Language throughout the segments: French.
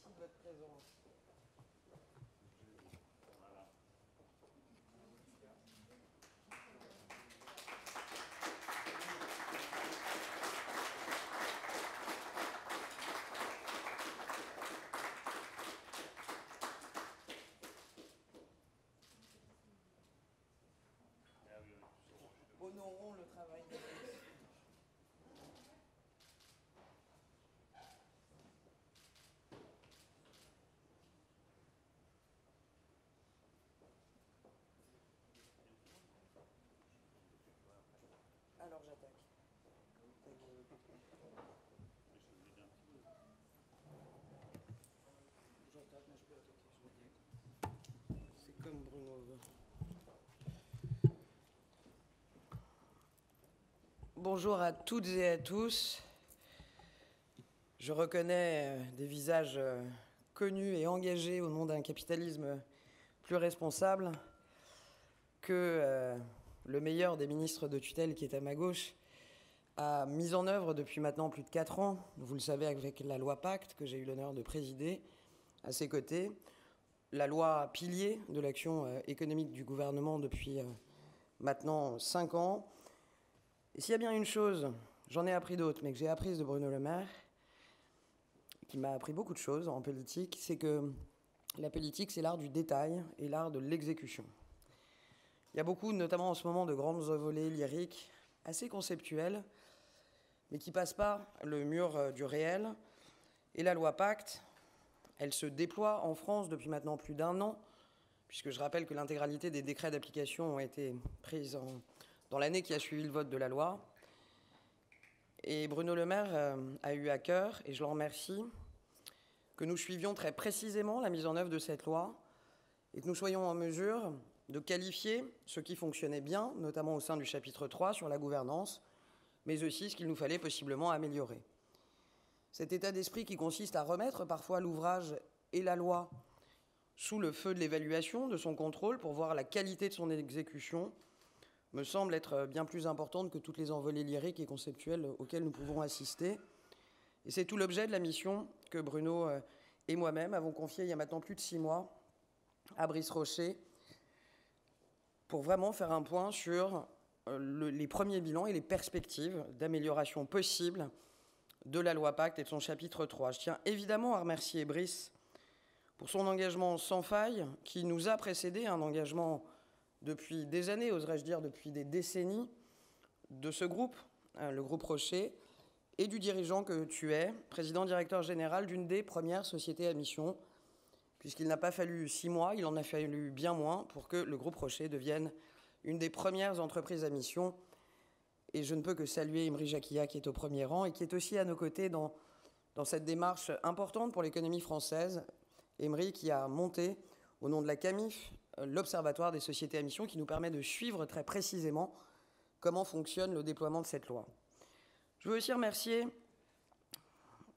de votre présence. Honorons le travail de Brice. Alors j'attaque. C'est comme Bruno veut. Bonjour à toutes et à tous. Je reconnais des visages connus et engagés au nom d'un capitalisme plus responsable que le meilleur des ministres de tutelle qui est à ma gauche a mis en œuvre depuis maintenant plus de 4 ans, vous le savez, avec la loi Pacte que j'ai eu l'honneur de présider à ses côtés, la loi pilier de l'action économique du gouvernement depuis maintenant 5 ans. Et s'il y a bien une chose, j'en ai appris d'autres, mais que j'ai apprise de Bruno Le Maire, qui m'a appris beaucoup de choses en politique, c'est que la politique, c'est l'art du détail et l'art de l'exécution. Il y a beaucoup, notamment en ce moment, de grandes envolées lyriques assez conceptuelles, mais qui ne passent pas le mur du réel. Et la loi Pacte, elle se déploie en France depuis maintenant plus d'1 an, puisque je rappelle que l'intégralité des décrets d'application ont été pris dans l'année qui a suivi le vote de la loi. Et Bruno Le Maire a eu à cœur, et je le remercie, que nous suivions très précisément la mise en œuvre de cette loi et que nous soyons en mesure de qualifier ce qui fonctionnait bien, notamment au sein du chapitre 3 sur la gouvernance, mais aussi ce qu'il nous fallait possiblement améliorer. Cet état d'esprit qui consiste à remettre parfois l'ouvrage et la loi sous le feu de l'évaluation, de son contrôle, pour voir la qualité de son exécution, me semble être bien plus importante que toutes les envolées lyriques et conceptuelles auxquelles nous pouvons assister. Et c'est tout l'objet de la mission que Bruno et moi-même avons confiée il y a maintenant plus de 6 mois à Brice Rocher pour vraiment faire un point sur les premiers bilans et les perspectives d'amélioration possible de la loi Pacte et de son chapitre 3. Je tiens évidemment à remercier Brice pour son engagement sans faille qui nous a précédé, un engagement depuis des années, oserais-je dire depuis des décennies, de ce groupe, le groupe Rocher, et du dirigeant que tu es, président-directeur général d'une des premières sociétés à mission, puisqu'il n'a pas fallu 6 mois, il en a fallu bien moins pour que le groupe Rocher devienne une des premières entreprises à mission. Et je ne peux que saluer Imri Jacquia qui est au premier rang et qui est aussi à nos côtés dans cette démarche importante pour l'économie française. Imri qui a monté, au nom de la CAMIF, l'Observatoire des sociétés à mission qui nous permet de suivre très précisément comment fonctionne le déploiement de cette loi. Je veux aussi remercier,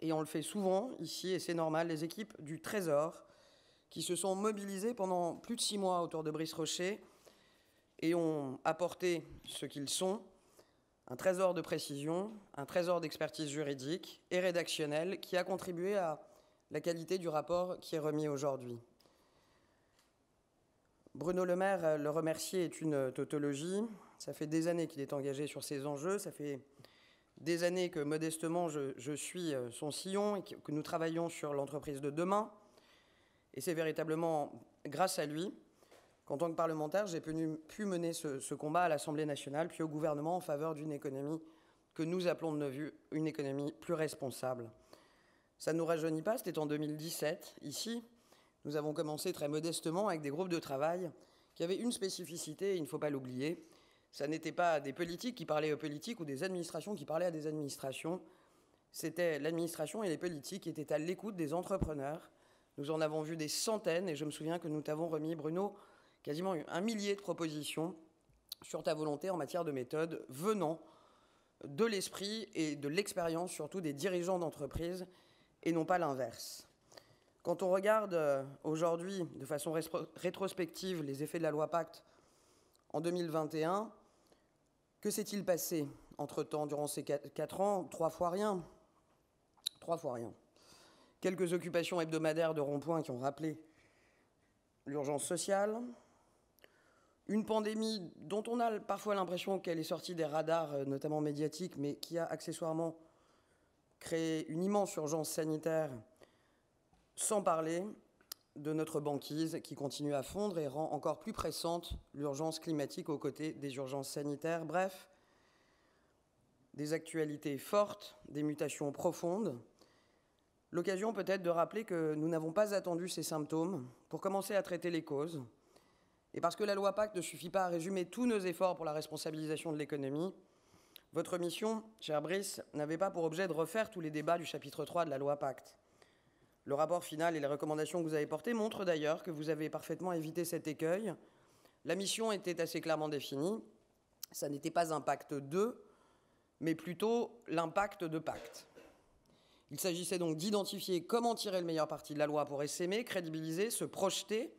et on le fait souvent ici, et c'est normal, les équipes du Trésor qui se sont mobilisées pendant plus de 6 mois autour de Brice Rocher et ont apporté ce qu'ils sont, un trésor de précision, un trésor d'expertise juridique et rédactionnelle qui a contribué à la qualité du rapport qui est remis aujourd'hui. Bruno Le Maire, le remercier est une tautologie. Ça fait des années qu'il est engagé sur ces enjeux. Ça fait des années que, modestement, je suis son sillon et que nous travaillons sur l'entreprise de demain. Et c'est véritablement grâce à lui qu'en tant que parlementaire, j'ai pu mener ce combat à l'Assemblée nationale, puis au gouvernement en faveur d'une économie que nous appelons de nos voeux une économie plus responsable. Ça ne nous rajeunit pas, c'était en 2017, ici. Nous avons commencé très modestement avec des groupes de travail qui avaient une spécificité, et il ne faut pas l'oublier. Ça n'était pas des politiques qui parlaient aux politiques ou des administrations qui parlaient à des administrations. C'était l'administration et les politiques qui étaient à l'écoute des entrepreneurs. Nous en avons vu des centaines et je me souviens que nous t'avons remis, Bruno, quasiment 1 millier de propositions sur ta volonté en matière de méthode venant de l'esprit et de l'expérience surtout des dirigeants d'entreprise et non pas l'inverse. Quand on regarde aujourd'hui de façon rétrospective les effets de la loi Pacte en 2021, que s'est-il passé entre-temps durant ces 4 ans? 3 fois rien. 3 fois rien. quelques occupations hebdomadaires de ronds-points qui ont rappelé l'urgence sociale, une pandémie dont on a parfois l'impression qu'elle est sortie des radars, notamment médiatiques, mais qui a accessoirement créé une immense urgence sanitaire, sans parler de notre banquise qui continue à fondre et rend encore plus pressante l'urgence climatique aux côtés des urgences sanitaires. Bref, des actualités fortes, des mutations profondes. L'occasion peut-être de rappeler que nous n'avons pas attendu ces symptômes pour commencer à traiter les causes. Et parce que la loi Pacte ne suffit pas à résumer tous nos efforts pour la responsabilisation de l'économie, votre mission, cher Brice, n'avait pas pour objet de refaire tous les débats du chapitre 3 de la loi Pacte. Le rapport final et les recommandations que vous avez portées montrent d'ailleurs que vous avez parfaitement évité cet écueil. La mission était assez clairement définie. Ça n'était pas un pacte 2, mais plutôt l'impact de pacte. Il s'agissait donc d'identifier comment tirer le meilleur parti de la loi pour essaimer, crédibiliser, se projeter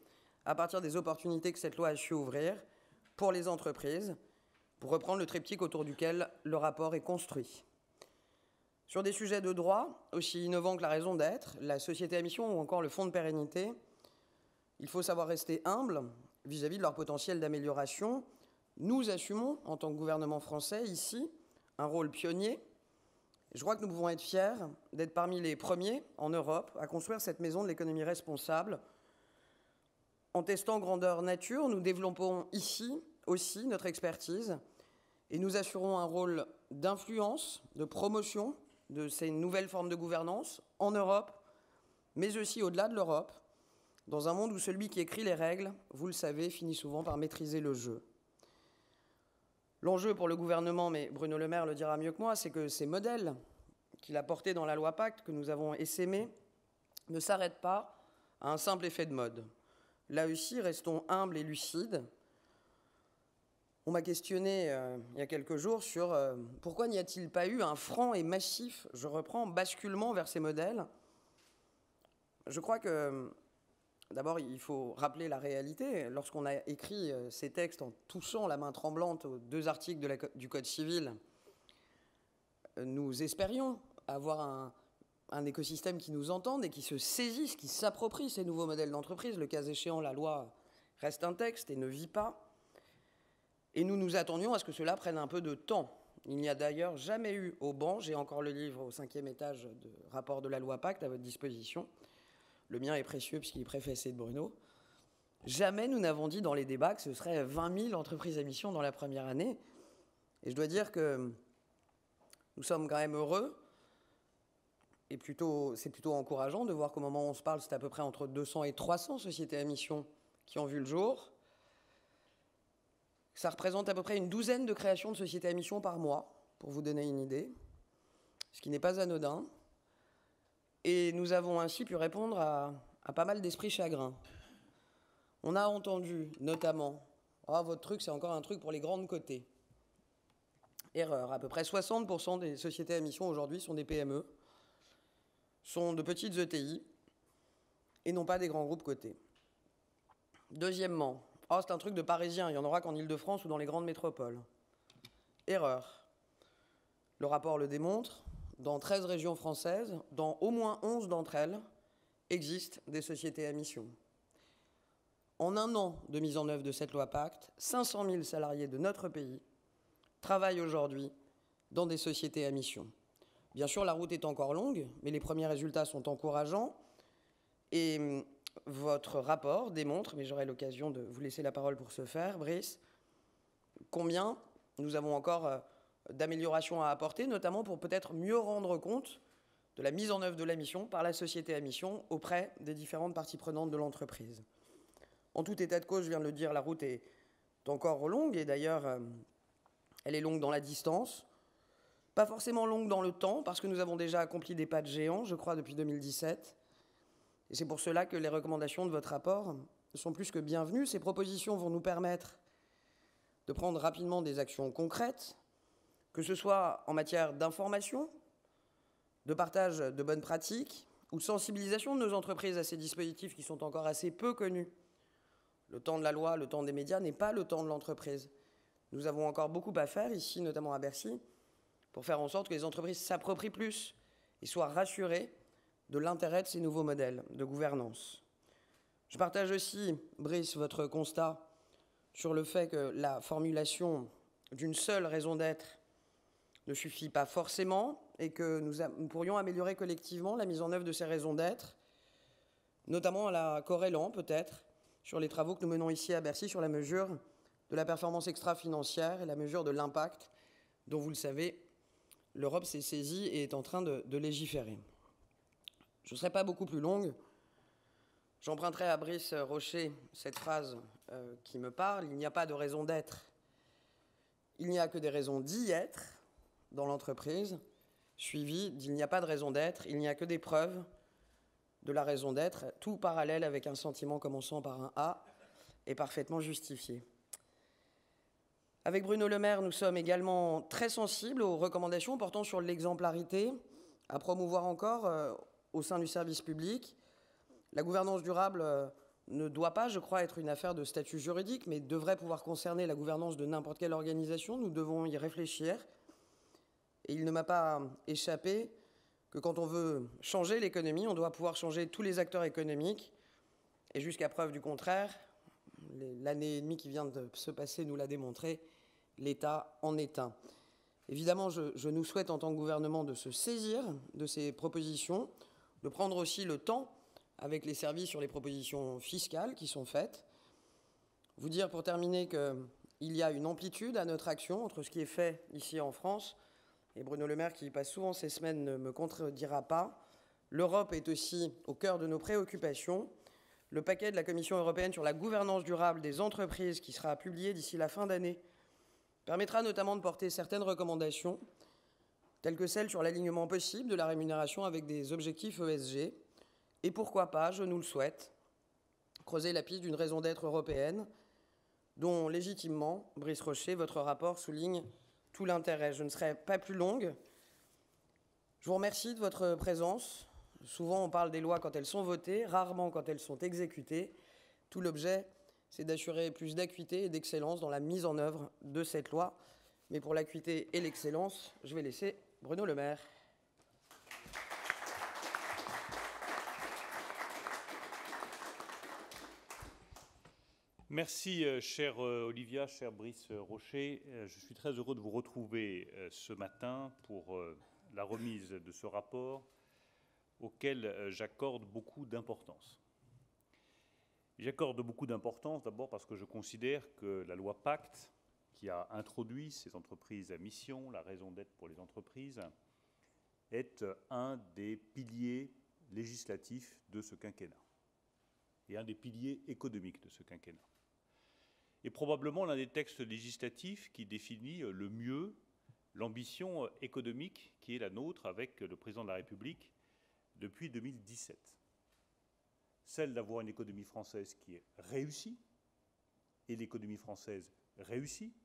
à partir des opportunités que cette loi a su ouvrir pour les entreprises, pour reprendre le triptyque autour duquel le rapport est construit. Sur des sujets de droit, aussi innovants que la raison d'être, la société à mission ou encore le fonds de pérennité, il faut savoir rester humble vis-à-vis de leur potentiel d'amélioration. Nous assumons, en tant que gouvernement français, ici, un rôle pionnier. Je crois que nous pouvons être fiers d'être parmi les premiers en Europe à construire cette maison de l'économie responsable. En testant grandeur nature, nous développons ici aussi notre expertise et nous assurons un rôle d'influence, de promotion de ces nouvelles formes de gouvernance en Europe, mais aussi au-delà de l'Europe, dans un monde où celui qui écrit les règles, vous le savez, finit souvent par maîtriser le jeu. L'enjeu pour le gouvernement, mais Bruno Le Maire le dira mieux que moi, c'est que ces modèles qu'il a portés dans la loi Pacte, que nous avons essaimés, ne s'arrêtent pas à un simple effet de mode. Là aussi, restons humbles et lucides. On m'a questionné il y a quelques jours sur pourquoi n'y a-t-il pas eu un franc et massif, je reprends, basculement vers ces modèles. Je crois que, d'abord, il faut rappeler la réalité. Lorsqu'on a écrit ces textes en touchant la main tremblante aux 2 articles du Code civil, nous espérions avoir un écosystème qui nous entende et qui se saisisse, qui s'approprie ces nouveaux modèles d'entreprise. Le cas échéant, la loi reste un texte et ne vit pas. Et nous nous attendions à ce que cela prenne un peu de temps. Il n'y a d'ailleurs jamais eu au banc, j'ai encore le livre au 5e étage de rapport de la loi Pacte à votre disposition. Le mien est précieux puisqu'il est préfacé de Bruno. Jamais nous n'avons dit dans les débats que ce serait 20 000 entreprises à mission dans la première année. Et je dois dire que nous sommes quand même heureux. Et c'est plutôt encourageant de voir qu'au moment où on se parle, c'est à peu près entre 200 et 300 sociétés à mission qui ont vu le jour. Ça représente à peu près une douzaine de créations de sociétés à mission par mois, pour vous donner une idée, ce qui n'est pas anodin. Et nous avons ainsi pu répondre à pas mal d'esprits chagrins. On a entendu notamment « Ah, votre truc, c'est encore un truc pour les grandes cotées ». Erreur. À peu près 60% des sociétés à mission aujourd'hui sont des PME, sont de petites ETI et non pas des grands groupes cotés. Deuxièmement, « Oh, c'est un truc de Parisiens, il n'y en aura qu'en Île-de-France ou dans les grandes métropoles ». Erreur. Le rapport le démontre, dans 13 régions françaises, dans au moins 11 d'entre elles, existent des sociétés à mission. En un an de mise en œuvre de cette loi Pacte, 500 000 salariés de notre pays travaillent aujourd'hui dans des sociétés à mission. Bien sûr, la route est encore longue, mais les premiers résultats sont encourageants. Et votre rapport démontre, mais j'aurai l'occasion de vous laisser la parole pour ce faire, Brice, combien nous avons encore d'améliorations à apporter, notamment pour peut-être mieux rendre compte de la mise en œuvre de la mission par la société à mission auprès des différentes parties prenantes de l'entreprise. En tout état de cause, je viens de le dire, la route est encore longue, et d'ailleurs, elle est longue dans la distance, pas forcément longue dans le temps, parce que nous avons déjà accompli des pas de géant, je crois, depuis 2017. Et c'est pour cela que les recommandations de votre rapport sont plus que bienvenues. Ces propositions vont nous permettre de prendre rapidement des actions concrètes, que ce soit en matière d'information, de partage de bonnes pratiques ou de sensibilisation de nos entreprises à ces dispositifs qui sont encore assez peu connus. Le temps de la loi, le temps des médias n'est pas le temps de l'entreprise. Nous avons encore beaucoup à faire ici, notamment à Bercy, pour faire en sorte que les entreprises s'approprient plus et soient rassurées de l'intérêt de ces nouveaux modèles de gouvernance. Je partage aussi, Brice, votre constat sur le fait que la formulation d'une seule raison d'être ne suffit pas forcément et que nous pourrions améliorer collectivement la mise en œuvre de ces raisons d'être, notamment en la corrélant peut-être sur les travaux que nous menons ici à Bercy sur la mesure de la performance extra-financière et la mesure de l'impact dont, vous le savez, l'Europe s'est saisie et est en train de légiférer. Je ne serai pas beaucoup plus longue. J'emprunterai à Brice Rocher cette phrase qui me parle. Il n'y a pas de raison d'être. Il n'y a que des raisons d'y être dans l'entreprise, suivi d'il n'y a pas de raison d'être, il n'y a que des preuves de la raison d'être, tout parallèle avec un sentiment commençant par un A est parfaitement justifié. Avec Bruno Le Maire, nous sommes également très sensibles aux recommandations portant sur l'exemplarité, à promouvoir encore au sein du service public. La gouvernance durable ne doit pas, je crois, être une affaire de statut juridique, mais devrait pouvoir concerner la gouvernance de n'importe quelle organisation. Nous devons y réfléchir. Et il ne m'a pas échappé que quand on veut changer l'économie, on doit pouvoir changer tous les acteurs économiques. Et jusqu'à preuve du contraire, l'année et demie qui vient de se passer nous l'a démontré, l'État en est un. Évidemment, je nous souhaite en tant que gouvernement de se saisir de ces propositions, de prendre aussi le temps avec les services sur les propositions fiscales qui sont faites. Vous dire pour terminer qu'il y a une amplitude à notre action entre ce qui est fait ici en France, et Bruno Le Maire, qui y passe souvent ces semaines, ne me contredira pas. L'Europe est aussi au cœur de nos préoccupations. Le paquet de la Commission européenne sur la gouvernance durable des entreprises, qui sera publié d'ici la fin d'année, permettra notamment de porter certaines recommandations, telles que celles sur l'alignement possible de la rémunération avec des objectifs ESG, et pourquoi pas, je nous le souhaite, creuser la piste d'une raison d'être européenne, dont légitimement, Brice Rocher, votre rapport souligne tout l'intérêt. Je ne serai pas plus longue. Je vous remercie de votre présence. Souvent, on parle des lois quand elles sont votées, rarement quand elles sont exécutées. Tout l'objet, c'est d'assurer plus d'acuité et d'excellence dans la mise en œuvre de cette loi. Mais pour l'acuité et l'excellence, je vais laisser Bruno Le Maire. Merci, chère Olivia, cher Brice Rocher. Je suis très heureux de vous retrouver ce matin pour la remise de ce rapport auquel j'accorde beaucoup d'importance. J'accorde beaucoup d'importance d'abord parce que je considère que la loi Pacte, qui a introduit ces entreprises à mission, la raison d'être pour les entreprises, est un des piliers législatifs de ce quinquennat et un des piliers économiques de ce quinquennat. Et probablement l'un des textes législatifs qui définit le mieux l'ambition économique qui est la nôtre avec le président de la République depuis 2017. Celle d'avoir une économie française qui est réussie, et l'économie française réussit,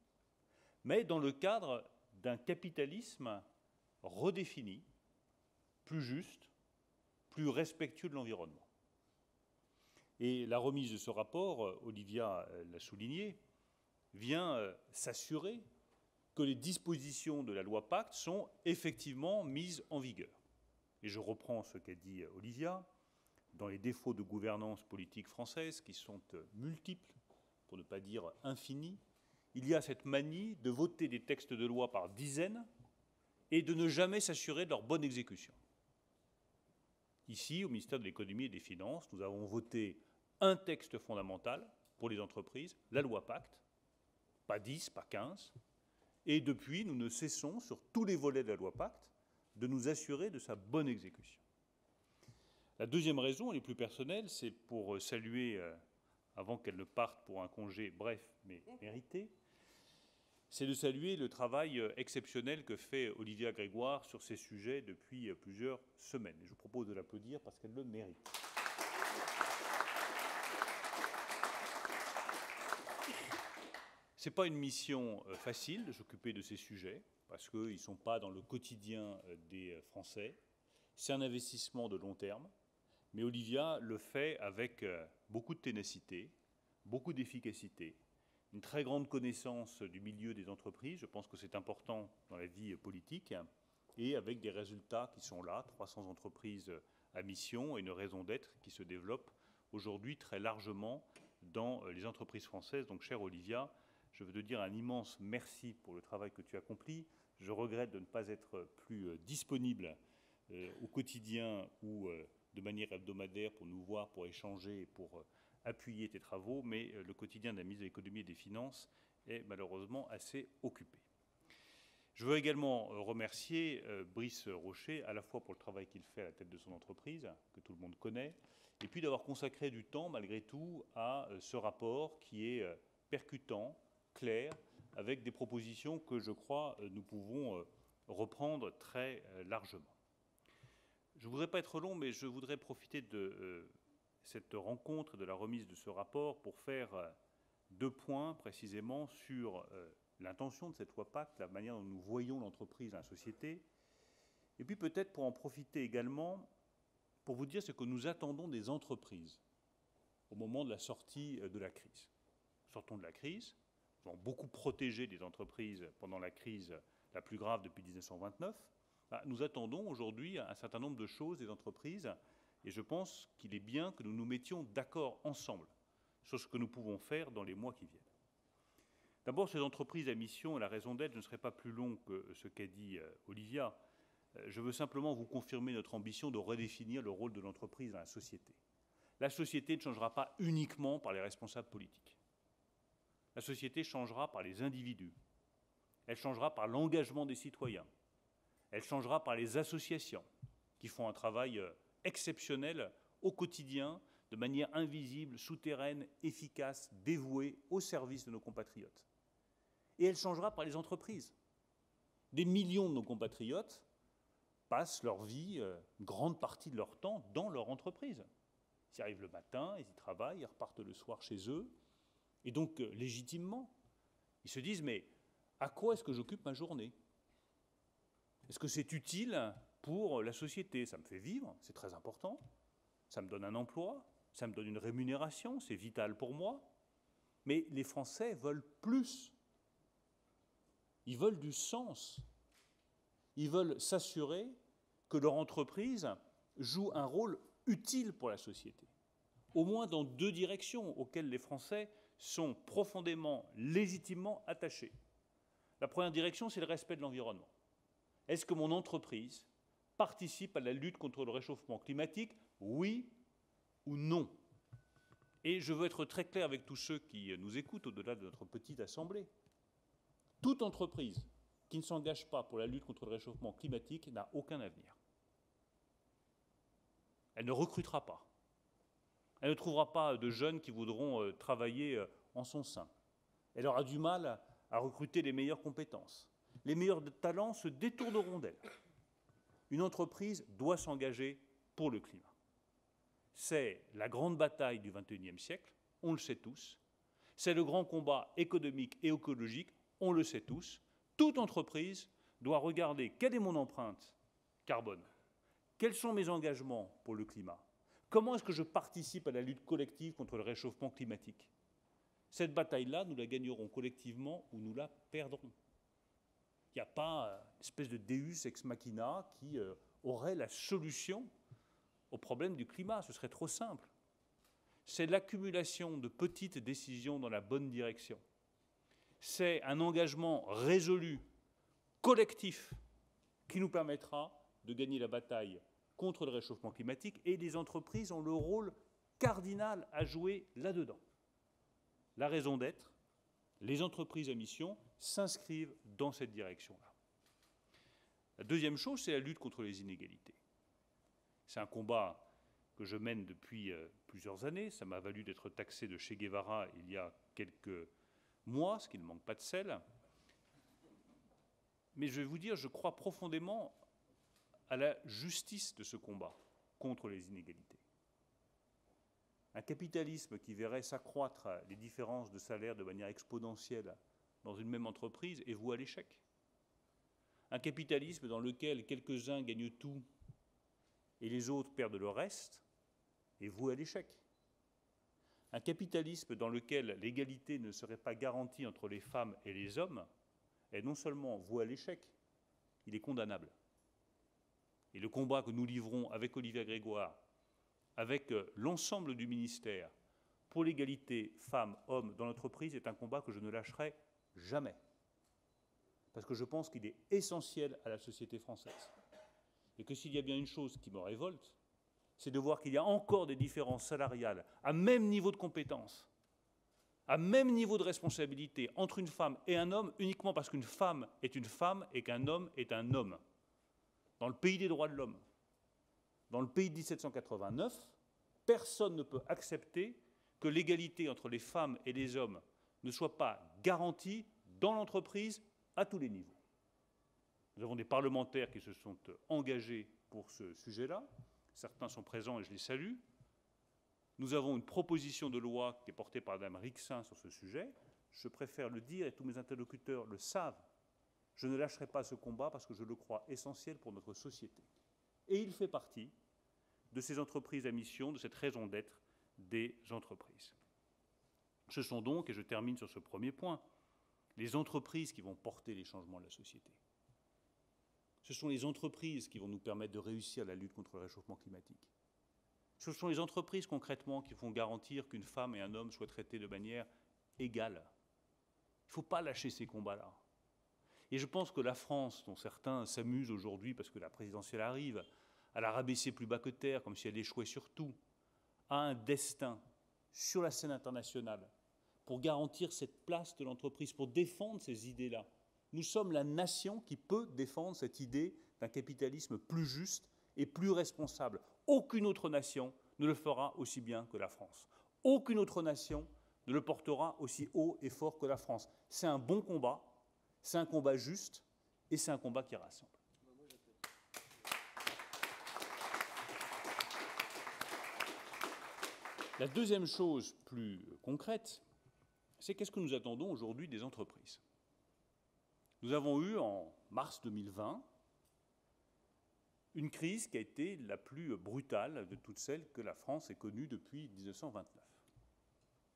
mais dans le cadre d'un capitalisme redéfini, plus juste, plus respectueux de l'environnement. Et la remise de ce rapport, Olivia l'a souligné, vient s'assurer que les dispositions de la loi Pacte sont effectivement mises en vigueur. Et je reprends ce qu'a dit Olivia, dans les défauts de gouvernance politique française, qui sont multiples, pour ne pas dire infinis, il y a cette manie de voter des textes de loi par dizaines et de ne jamais s'assurer de leur bonne exécution. Ici, au ministère de l'Économie et des Finances, nous avons voté un texte fondamental pour les entreprises, la loi Pacte, pas 10, pas 15, et depuis, nous ne cessons, sur tous les volets de la loi Pacte, de nous assurer de sa bonne exécution. La deuxième raison, elle est plus personnelle, c'est pour saluer, avant qu'elle ne parte pour un congé bref mais mérité, c'est de saluer le travail exceptionnel que fait Olivia Grégoire sur ces sujets depuis plusieurs semaines. Et je vous propose de l'applaudir parce qu'elle le mérite. Ce n'est pas une mission facile de s'occuper de ces sujets, parce qu'ils ne sont pas dans le quotidien des Français. C'est un investissement de long terme, mais Olivia le fait avec beaucoup de ténacité, beaucoup d'efficacité, une très grande connaissance du milieu des entreprises, je pense que c'est important dans la vie politique, et avec des résultats qui sont là, 300 entreprises à mission et une raison d'être qui se développe aujourd'hui très largement dans les entreprises françaises. Donc, chère Olivia, je veux te dire un immense merci pour le travail que tu accomplis. Je regrette de ne pas être plus disponible au quotidien ou de manière hebdomadaire pour nous voir, pour échanger et pour appuyer tes travaux, mais le quotidien de la ministre de l'économie et des finances est malheureusement assez occupé. Je veux également remercier Brice Rocher, à la fois pour le travail qu'il fait à la tête de son entreprise, que tout le monde connaît, et puis d'avoir consacré du temps, malgré tout, à ce rapport qui est percutant, clair, avec des propositions que je crois nous pouvons reprendre très largement. Je ne voudrais pas être long, mais je voudrais profiter de cette rencontre, de la remise de ce rapport, pour faire 2 points précisément sur l'intention de cette loi Pacte, la manière dont nous voyons l'entreprise, la société, et puis peut-être pour en profiter également pour vous dire ce que nous attendons des entreprises au moment de la sortie de la crise. Sortons de la crise, nous avons beaucoup protégé les entreprises pendant la crise la plus grave depuis 1929. Nous attendons aujourd'hui un certain nombre de choses des entreprises et je pense qu'il est bien que nous nous mettions d'accord ensemble sur ce que nous pouvons faire dans les mois qui viennent. D'abord, ces entreprises à mission et la raison d'être, je ne serai pas plus long que ce qu'a dit Olivia. Je veux simplement vous confirmer notre ambition de redéfinir le rôle de l'entreprise dans la société. La société ne changera pas uniquement par les responsables politiques. La société changera par les individus. Elle changera par l'engagement des citoyens. Elle changera par les associations qui font un travail exceptionnel au quotidien, de manière invisible, souterraine, efficace, dévouée au service de nos compatriotes. Et elle changera par les entreprises. Des millions de nos compatriotes passent leur vie, une grande partie de leur temps, dans leur entreprise. Ils y arrivent le matin, ils y travaillent, ils repartent le soir chez eux. Et donc, légitimement, ils se disent, mais à quoi est-ce que j'occupe ma journée ? Est-ce que c'est utile pour la société ? Ça me fait vivre, c'est très important. Ça me donne un emploi, ça me donne une rémunération, c'est vital pour moi. Mais les Français veulent plus. Ils veulent du sens. Ils veulent s'assurer que leur entreprise joue un rôle utile pour la société. Au moins dans 2 directions auxquelles les Français sont profondément, légitimement attachés. La première direction, c'est le respect de l'environnement. Est-ce que mon entreprise participe à la lutte contre le réchauffement climatique ? Oui ou non ? Et je veux être très clair avec tous ceux qui nous écoutent au-delà de notre petite assemblée. Toute entreprise qui ne s'engage pas pour la lutte contre le réchauffement climatique n'a aucun avenir. Elle ne recrutera pas. Elle ne trouvera pas de jeunes qui voudront travailler en son sein. Elle aura du mal à recruter les meilleures compétences. Les meilleurs talents se détourneront d'elle. Une entreprise doit s'engager pour le climat. C'est la grande bataille du XXIe siècle, on le sait tous. C'est le grand combat économique et écologique, on le sait tous. Toute entreprise doit regarder quelle est mon empreinte carbone, quels sont mes engagements pour le climat, comment est-ce que je participe à la lutte collective contre le réchauffement climatique. Cette bataille-là, nous la gagnerons collectivement ou nous la perdrons. Il n'y a pas une espèce de Deus ex machina qui aurait la solution au problème du climat. Ce serait trop simple. C'est l'accumulation de petites décisions dans la bonne direction. C'est un engagement résolu, collectif, qui nous permettra de gagner la bataille contre le réchauffement climatique. Et les entreprises ont le rôle cardinal à jouer là-dedans. La raison d'être, les entreprises à mission s'inscrivent dans cette direction-là. La deuxième chose, c'est la lutte contre les inégalités. C'est un combat que je mène depuis plusieurs années. Ça m'a valu d'être taxé de Che Guevara il y a quelques mois, ce qui ne manque pas de sel. Mais je vais vous dire, je crois profondément à la justice de ce combat contre les inégalités. Un capitalisme qui verrait s'accroître les différences de salaire de manière exponentielle dans une même entreprise est voué à l'échec. Un capitalisme dans lequel quelques-uns gagnent tout et les autres perdent le reste est voué à l'échec. Un capitalisme dans lequel l'égalité ne serait pas garantie entre les femmes et les hommes est non seulement voué à l'échec, il est condamnable. et le combat que nous livrons avec Olivia Grégoire, avec l'ensemble du ministère, pour l'égalité femmes-hommes dans l'entreprise est un combat que je ne lâcherai jamais. Parce que je pense qu'il est essentiel à la société française. Et que s'il y a bien une chose qui me révolte, c'est de voir qu'il y a encore des différences salariales à même niveau de compétences, à même niveau de responsabilité entre une femme et un homme, uniquement parce qu'une femme est une femme et qu'un homme est un homme. Dans le pays des droits de l'homme, dans le pays de 1789, personne ne peut accepter que l'égalité entre les femmes et les hommes ne soit pas garantie dans l'entreprise à tous les niveaux. Nous avons des parlementaires qui se sont engagés pour ce sujet-là. Certains sont présents et je les salue. Nous avons une proposition de loi qui est portée par Mme Rixain sur ce sujet. Je préfère le dire et tous mes interlocuteurs le savent. Je ne lâcherai pas ce combat parce que je le crois essentiel pour notre société. Et il fait partie de ces entreprises à mission, de cette raison d'être des entreprises. Ce sont donc, et je termine sur ce premier point, les entreprises qui vont porter les changements de la société. Ce sont les entreprises qui vont nous permettre de réussir la lutte contre le réchauffement climatique. Ce sont les entreprises concrètement qui vont garantir qu'une femme et un homme soient traités de manière égale. Il ne faut pas lâcher ces combats-là. Et je pense que la France, dont certains s'amusent aujourd'hui parce que la présidentielle arrive, à la rabaisser plus bas que terre, comme si elle échouait sur tout, a un destin sur la scène internationale pour garantir cette place de l'entreprise, pour défendre ces idées-là. Nous sommes la nation qui peut défendre cette idée d'un capitalisme plus juste et plus responsable. Aucune autre nation ne le fera aussi bien que la France. Aucune autre nation ne le portera aussi haut et fort que la France. C'est un bon combat, c'est un combat juste et c'est un combat qui rassemble. La deuxième chose plus concrète, c'est qu'est-ce que nous attendons aujourd'hui des entreprises. Nous avons eu en mars 2020 une crise qui a été la plus brutale de toutes celles que la France ait connues depuis 1929.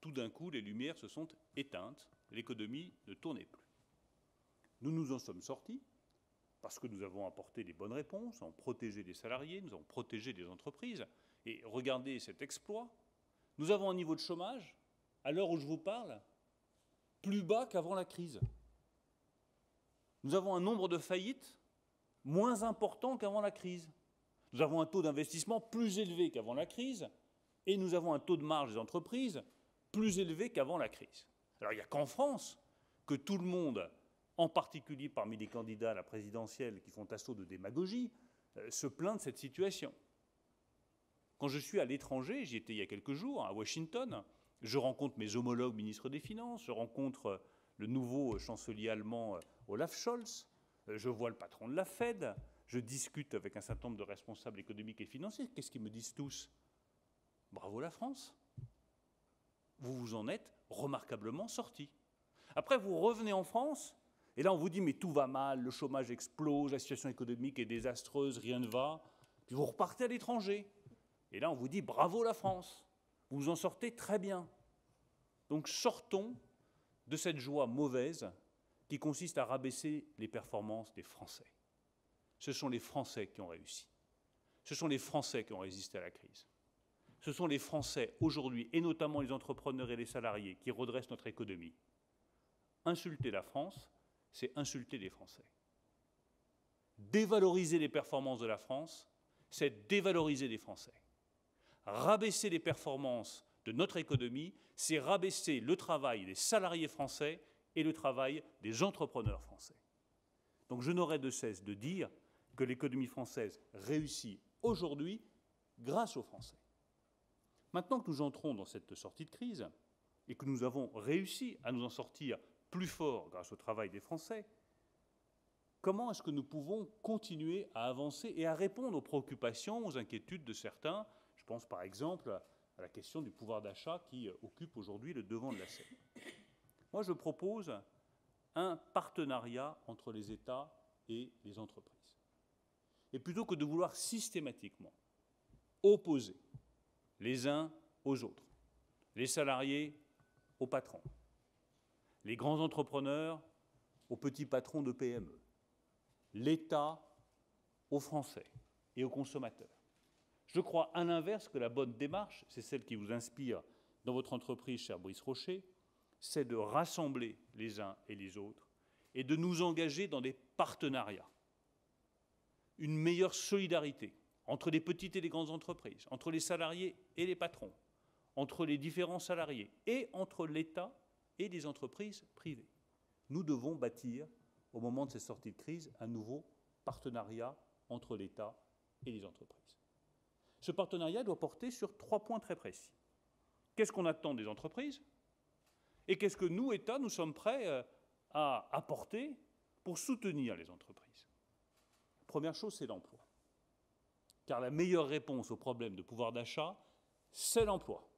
Tout d'un coup, les lumières se sont éteintes, l'économie ne tournait plus. Nous nous en sommes sortis parce que nous avons apporté les bonnes réponses, nous avons protégé les salariés, nous avons protégé les entreprises. Et regardez cet exploit, nous avons un niveau de chômage, à l'heure où je vous parle, plus bas qu'avant la crise. Nous avons un nombre de faillites moins important qu'avant la crise. Nous avons un taux d'investissement plus élevé qu'avant la crise et nous avons un taux de marge des entreprises plus élevé qu'avant la crise. Alors il n'y a qu'en France que tout le monde, en particulier parmi les candidats à la présidentielle qui font assaut de démagogie, se plaint de cette situation. Quand je suis à l'étranger, j'y étais il y a quelques jours, à Washington, je rencontre mes homologues ministres des Finances, je rencontre le nouveau chancelier allemand Olaf Scholz, je vois le patron de la Fed, je discute avec un certain nombre de responsables économiques et financiers. Qu'est-ce qu'ils me disent tous? Bravo la France. Vous vous en êtes remarquablement sortis. Après, vous revenez en France, et là on vous dit mais tout va mal, le chômage explose, la situation économique est désastreuse, rien ne va. Puis vous repartez à l'étranger. Et là on vous dit bravo la France, vous vous en sortez très bien. Donc sortons de cette joie mauvaise qui consiste à rabaisser les performances des Français. Ce sont les Français qui ont réussi. Ce sont les Français qui ont résisté à la crise. Ce sont les Français aujourd'hui, et notamment les entrepreneurs et les salariés, qui redressent notre économie. Insulter la France, c'est insulter les Français. Dévaloriser les performances de la France, c'est dévaloriser les Français. Rabaisser les performances de notre économie, c'est rabaisser le travail des salariés français et le travail des entrepreneurs français. Donc je n'aurai de cesse de dire que l'économie française réussit aujourd'hui grâce aux Français. Maintenant que nous entrons dans cette sortie de crise et que nous avons réussi à nous en sortir plus fort grâce au travail des Français, comment est-ce que nous pouvons continuer à avancer et à répondre aux préoccupations, aux inquiétudes de certains? Je pense par exemple à la question du pouvoir d'achat qui occupe aujourd'hui le devant de la scène. Moi, je propose un partenariat entre les États et les entreprises. Et plutôt que de vouloir systématiquement opposer les uns aux autres, les salariés aux patrons, les grands entrepreneurs aux petits patrons de PME, l'État aux Français et aux consommateurs. Je crois à l'inverse que la bonne démarche, c'est celle qui vous inspire dans votre entreprise, cher Brice Rocher, c'est de rassembler les uns et les autres et de nous engager dans des partenariats. Une meilleure solidarité entre les petites et les grandes entreprises, entre les salariés et les patrons, entre les différents salariés et entre l'État et les entreprises privées. Nous devons bâtir, au moment de cette sortie de crise, un nouveau partenariat entre l'État et les entreprises. Ce partenariat doit porter sur 3 points très précis. Qu'est-ce qu'on attend des entreprises? Et qu'est-ce que nous, État, nous sommes prêts à apporter pour soutenir les entreprises? Première chose, c'est l'emploi. Car la meilleure réponse au problème de pouvoir d'achat, c'est l'emploi.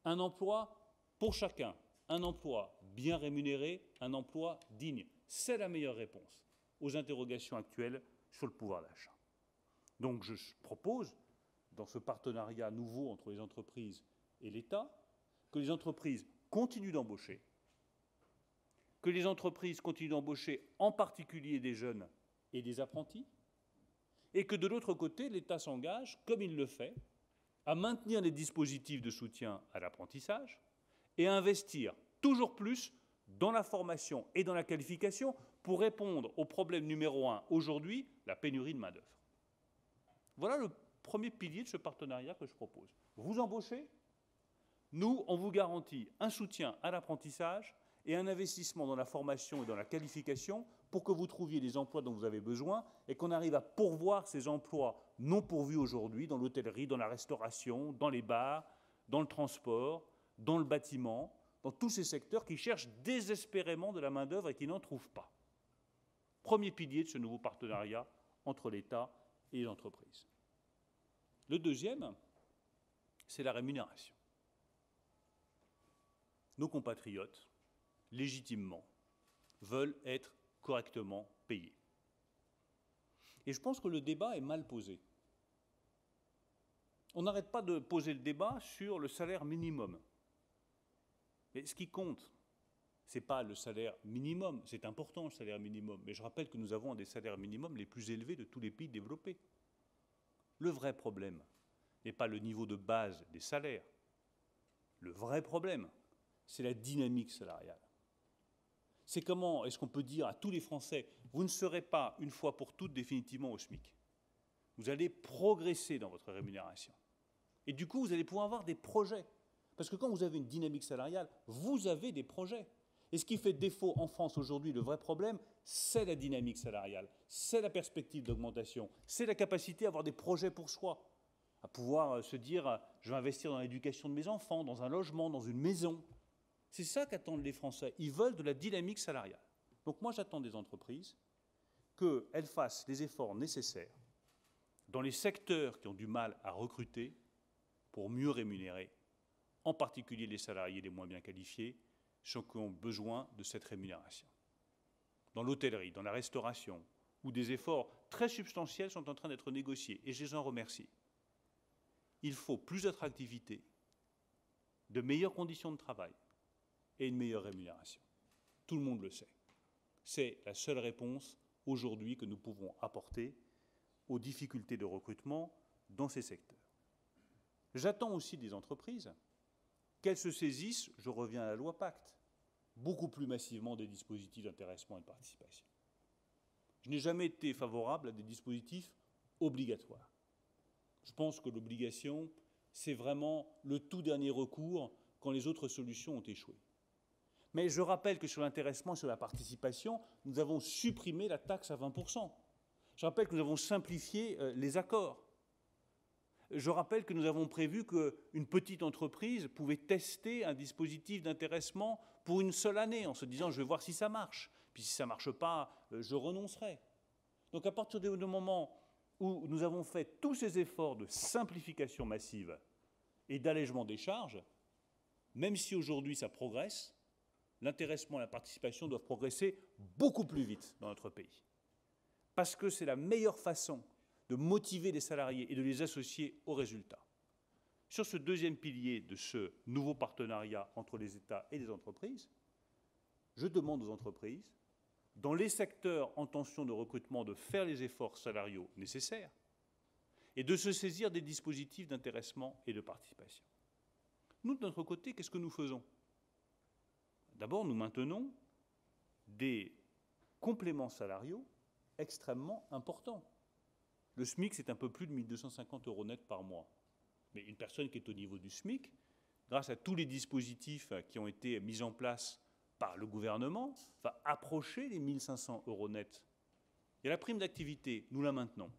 Un emploi pour chacun, un emploi bien rémunéré, un emploi digne. C'est la meilleure réponse aux interrogations actuelles sur le pouvoir d'achat. Donc je propose, dans ce partenariat nouveau entre les entreprises et l'État, que les entreprises continuent d'embaucher, que les entreprises continuent d'embaucher en particulier des jeunes et des apprentis, et que de l'autre côté, l'État s'engage, comme il le fait, à maintenir les dispositifs de soutien à l'apprentissage et à investir toujours plus dans la formation et dans la qualification pour répondre au problème numéro 1 aujourd'hui, la pénurie de main-d'œuvre. Voilà le premier pilier de ce partenariat que je propose. Vous embauchez, nous, on vous garantit un soutien à l'apprentissage et un investissement dans la formation et dans la qualification pour que vous trouviez les emplois dont vous avez besoin et qu'on arrive à pourvoir ces emplois non pourvus aujourd'hui dans l'hôtellerie, dans la restauration, dans les bars, dans le transport, dans le bâtiment, dans tous ces secteurs qui cherchent désespérément de la main-d'œuvre et qui n'en trouvent pas. Premier pilier de ce nouveau partenariat entre l'État et les entreprises. Le deuxième, c'est la rémunération. Nos compatriotes, légitimement, veulent être correctement payés. Et je pense que le débat est mal posé. On n'arrête pas de poser le débat sur le salaire minimum. Mais ce qui compte, ce n'est pas le salaire minimum, c'est important le salaire minimum, mais je rappelle que nous avons un des salaires minimums les plus élevés de tous les pays développés. Le vrai problème n'est pas le niveau de base des salaires. Le vrai problème, c'est la dynamique salariale. C'est comment est-ce qu'on peut dire à tous les Français, vous ne serez pas une fois pour toutes définitivement au SMIC. Vous allez progresser dans votre rémunération. Et du coup, vous allez pouvoir avoir des projets. Parce que quand vous avez une dynamique salariale, vous avez des projets. Et ce qui fait défaut en France aujourd'hui, le vrai problème, c'est la dynamique salariale, c'est la perspective d'augmentation, c'est la capacité à avoir des projets pour soi, à pouvoir se dire, je vais investir dans l'éducation de mes enfants, dans un logement, dans une maison. C'est ça qu'attendent les Français. Ils veulent de la dynamique salariale. Donc moi, j'attends des entreprises qu'elles fassent les efforts nécessaires dans les secteurs qui ont du mal à recruter pour mieux rémunérer, en particulier les salariés les moins bien qualifiés, ceux qui ont besoin de cette rémunération. Dans l'hôtellerie, dans la restauration, où des efforts très substantiels sont en train d'être négociés, et je les en remercie. Il faut plus d'attractivité, de meilleures conditions de travail et une meilleure rémunération. Tout le monde le sait. C'est la seule réponse aujourd'hui que nous pouvons apporter aux difficultés de recrutement dans ces secteurs. J'attends aussi des entreprises qu'elles se saisissent, je reviens à la loi Pacte, beaucoup plus massivement des dispositifs d'intéressement et de participation. Je n'ai jamais été favorable à des dispositifs obligatoires. Je pense que l'obligation, c'est vraiment le tout dernier recours quand les autres solutions ont échoué. Mais je rappelle que sur l'intéressement et sur la participation, nous avons supprimé la taxe à 20%. Je rappelle que nous avons simplifié les accords. Je rappelle que nous avons prévu qu'une petite entreprise pouvait tester un dispositif d'intéressement pour une seule année, en se disant je vais voir si ça marche. Puis si ça ne marche pas, je renoncerai. Donc à partir du moment où nous avons fait tous ces efforts de simplification massive et d'allègement des charges, même si aujourd'hui ça progresse, l'intéressement et la participation doivent progresser beaucoup plus vite dans notre pays. Parce que c'est la meilleure façon de motiver les salariés et de les associer aux résultats. Sur ce deuxième pilier de ce nouveau partenariat entre les États et les entreprises, je demande aux entreprises, dans les secteurs en tension de recrutement, de faire les efforts salariaux nécessaires, et de se saisir des dispositifs d'intéressement et de participation. Nous, de notre côté, qu'est-ce que nous faisons? D'abord, nous maintenons des compléments salariaux extrêmement importants. Le SMIC, c'est un peu plus de 1 250 € net par mois. Mais une personne qui est au niveau du SMIC, grâce à tous les dispositifs qui ont été mis en place par le gouvernement, va approcher les 1 500 € net. Il y a la prime d'activité, nous la maintenons,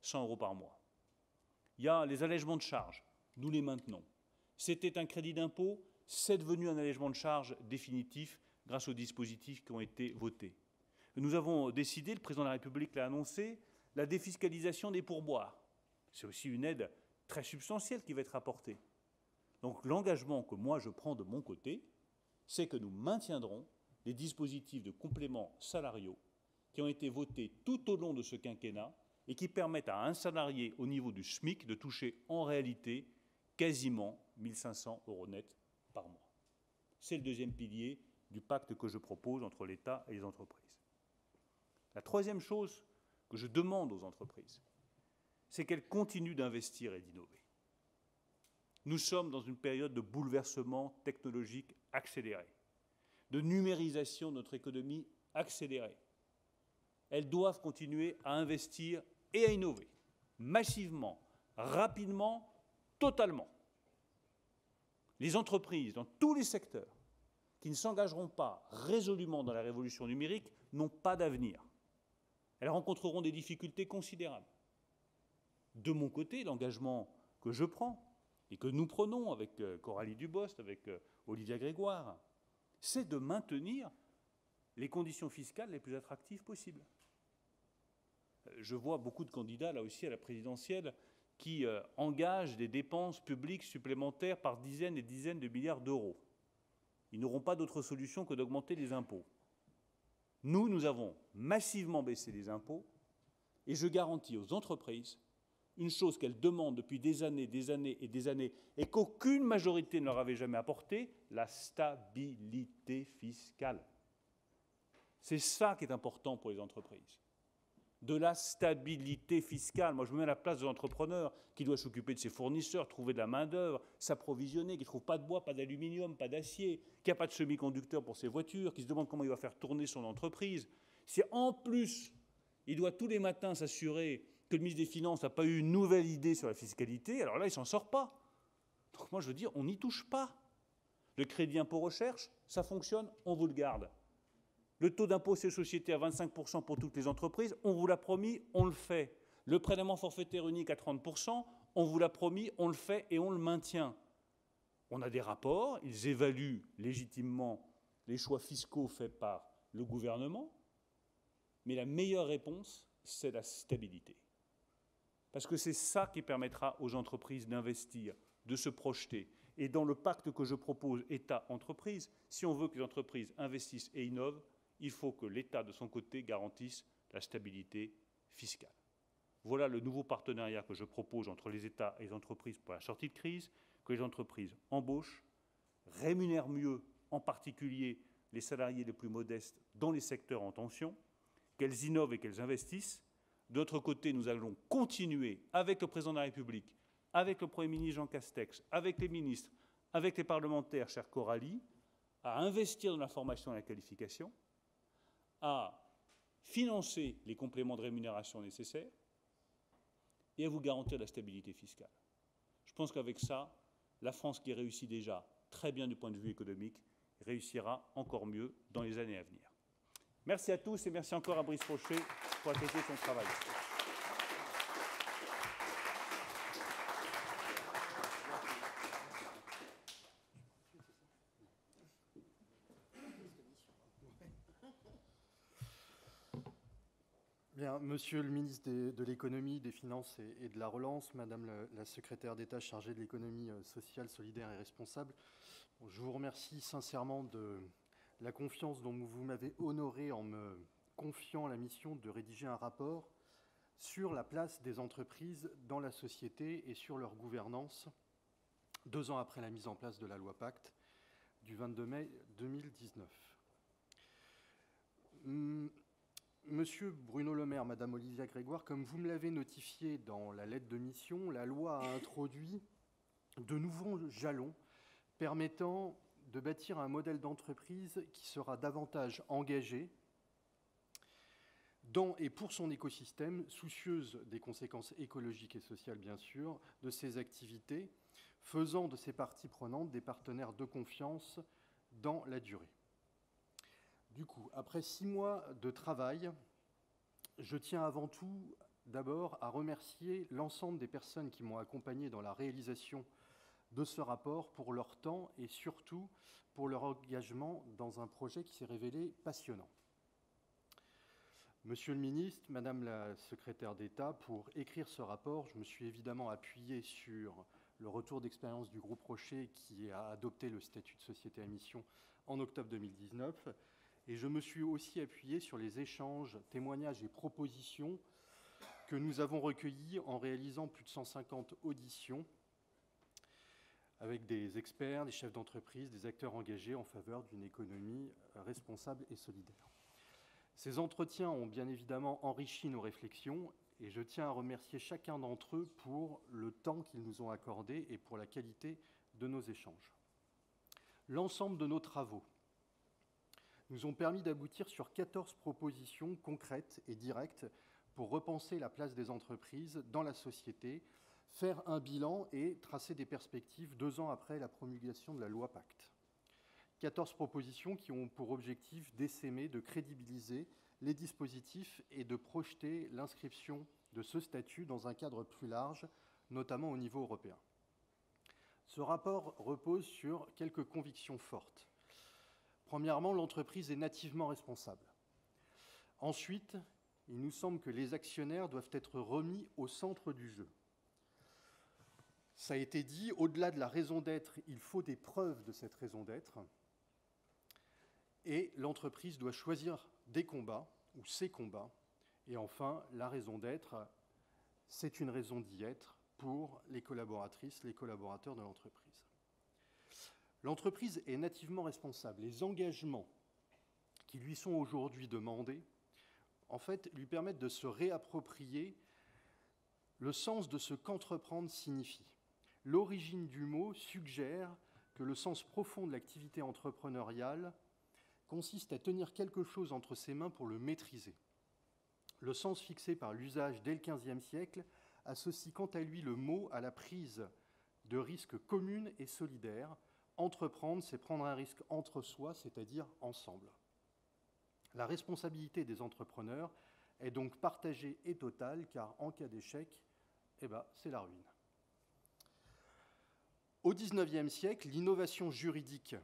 100 € par mois. Il y a les allègements de charges, nous les maintenons. C'était un crédit d'impôt, c'est devenu un allègement de charges définitif grâce aux dispositifs qui ont été votés. Nous avons décidé, le président de la République l'a annoncé, la défiscalisation des pourboires. C'est aussi une aide très substantielle qui va être apportée. Donc l'engagement que moi je prends de mon côté, c'est que nous maintiendrons les dispositifs de compléments salariaux qui ont été votés tout au long de ce quinquennat et qui permettent à un salarié au niveau du SMIC de toucher en réalité quasiment 1 500 € net par mois. C'est le deuxième pilier du pacte que je propose entre l'État et les entreprises. La troisième chose que je demande aux entreprises, c'est qu'elles continuent d'investir et d'innover. Nous sommes dans une période de bouleversement technologique accéléré, de numérisation de notre économie accélérée. Elles doivent continuer à investir et à innover, massivement, rapidement, totalement. Les entreprises, dans tous les secteurs, qui ne s'engageront pas résolument dans la révolution numérique, n'ont pas d'avenir. Elles rencontreront des difficultés considérables. De mon côté, l'engagement que je prends, et que nous prenons avec Coralie Dubost, avec Olivia Grégoire, c'est de maintenir les conditions fiscales les plus attractives possibles. Je vois beaucoup de candidats, là aussi, à la présidentielle, qui engagent des dépenses publiques supplémentaires par dizaines et dizaines de milliards d'euros. Ils n'auront pas d'autre solution que d'augmenter les impôts. Nous avons massivement baissé les impôts, et je garantis aux entreprises une chose qu'elles demandent depuis des années et des années, et qu'aucune majorité ne leur avait jamais apporté, la stabilité fiscale. C'est ça qui est important pour les entreprises. De la stabilité fiscale. Moi, je me mets à la place de l'entrepreneur qui doit s'occuper de ses fournisseurs, trouver de la main-d'œuvre, s'approvisionner, qui ne trouve pas de bois, pas d'aluminium, pas d'acier, qui n'a pas de semi-conducteur pour ses voitures, qui se demande comment il va faire tourner son entreprise. Si en plus, il doit tous les matins s'assurer que le ministre des Finances n'a pas eu une nouvelle idée sur la fiscalité, alors là, il ne s'en sort pas. Donc moi, je veux dire, on n'y touche pas. Le crédit impôt recherche, ça fonctionne, on vous le garde. Le taux d'impôt sur les sociétés à 25% pour toutes les entreprises, on vous l'a promis, on le fait. Le prélèvement forfaitaire unique à 30%, on vous l'a promis, on le fait et on le maintient. On a des rapports, ils évaluent légitimement les choix fiscaux faits par le gouvernement, mais la meilleure réponse, c'est la stabilité. Parce que c'est ça qui permettra aux entreprises d'investir, de se projeter. Et dans le pacte que je propose État-entreprise, si on veut que les entreprises investissent et innovent, il faut que l'État, de son côté, garantisse la stabilité fiscale. Voilà le nouveau partenariat que je propose entre les États et les entreprises pour la sortie de crise, que les entreprises embauchent, rémunèrent mieux, en particulier les salariés les plus modestes dans les secteurs en tension, qu'elles innovent et qu'elles investissent. De notre côté, nous allons continuer avec le président de la République, avec le Premier ministre Jean Castex, avec les ministres, avec les parlementaires, chère Coralie, à investir dans la formation et la qualification, à financer les compléments de rémunération nécessaires et à vous garantir la stabilité fiscale. Je pense qu'avec ça, la France, qui réussit déjà très bien du point de vue économique, réussira encore mieux dans les années à venir. Merci à tous et merci encore à Brice Rocher pour la qualité de son travail. Bien, Monsieur le ministre de l'Économie, des Finances et de la Relance, Madame la secrétaire d'État chargée de l'économie sociale, solidaire et responsable, je vous remercie sincèrement de la confiance dont vous m'avez honoré en me confiant la mission de rédiger un rapport sur la place des entreprises dans la société et sur leur gouvernance, 2 ans après la mise en place de la loi Pacte du 22 mai 2019. Monsieur Bruno Le Maire, Madame Olivia Grégoire, comme vous me l'avez notifié dans la lettre de mission, la loi a introduit de nouveaux jalons permettant de bâtir un modèle d'entreprise qui sera davantage engagé dans et pour son écosystème, soucieuse des conséquences écologiques et sociales, bien sûr, de ses activités, faisant de ses parties prenantes des partenaires de confiance dans la durée. Du coup, après 6 mois de travail, je tiens avant tout d'abord à remercier l'ensemble des personnes qui m'ont accompagné dans la réalisation de ce rapport pour leur temps et surtout pour leur engagement dans un projet qui s'est révélé passionnant. Monsieur le ministre, Madame la secrétaire d'État, pour écrire ce rapport, je me suis évidemment appuyé sur le retour d'expérience du groupe Rocher qui a adopté le statut de société à mission en octobre 2019. Et je me suis aussi appuyé sur les échanges, témoignages et propositions que nous avons recueillis en réalisant plus de 150 auditions avec des experts, des chefs d'entreprise, des acteurs engagés en faveur d'une économie responsable et solidaire. Ces entretiens ont bien évidemment enrichi nos réflexions et je tiens à remercier chacun d'entre eux pour le temps qu'ils nous ont accordé et pour la qualité de nos échanges. L'ensemble de nos travaux nous ont permis d'aboutir sur 14 propositions concrètes et directes pour repenser la place des entreprises dans la société, faire un bilan et tracer des perspectives 2 ans après la promulgation de la loi Pacte. 14 propositions qui ont pour objectif d'essaimer, de crédibiliser les dispositifs et de projeter l'inscription de ce statut dans un cadre plus large, notamment au niveau européen. Ce rapport repose sur quelques convictions fortes. Premièrement, l'entreprise est nativement responsable. Ensuite, il nous semble que les actionnaires doivent être remis au centre du jeu. Ça a été dit, au-delà de la raison d'être, il faut des preuves de cette raison d'être. Et l'entreprise doit choisir des combats, ou ses combats. Et enfin, la raison d'être, c'est une raison d'y être pour les collaboratrices, les collaborateurs de l'entreprise. L'entreprise est nativement responsable. Les engagements qui lui sont aujourd'hui demandés, en fait, lui permettent de se réapproprier le sens de ce qu'entreprendre signifie. L'origine du mot suggère que le sens profond de l'activité entrepreneuriale consiste à tenir quelque chose entre ses mains pour le maîtriser. Le sens fixé par l'usage dès le XVe siècle associe quant à lui le mot à la prise de risques communes et solidaires. Entreprendre, c'est prendre un risque entre soi, c'est-à-dire ensemble. La responsabilité des entrepreneurs est donc partagée et totale, car en cas d'échec, c'est la ruine. Au XIXe siècle, l'innovation juridique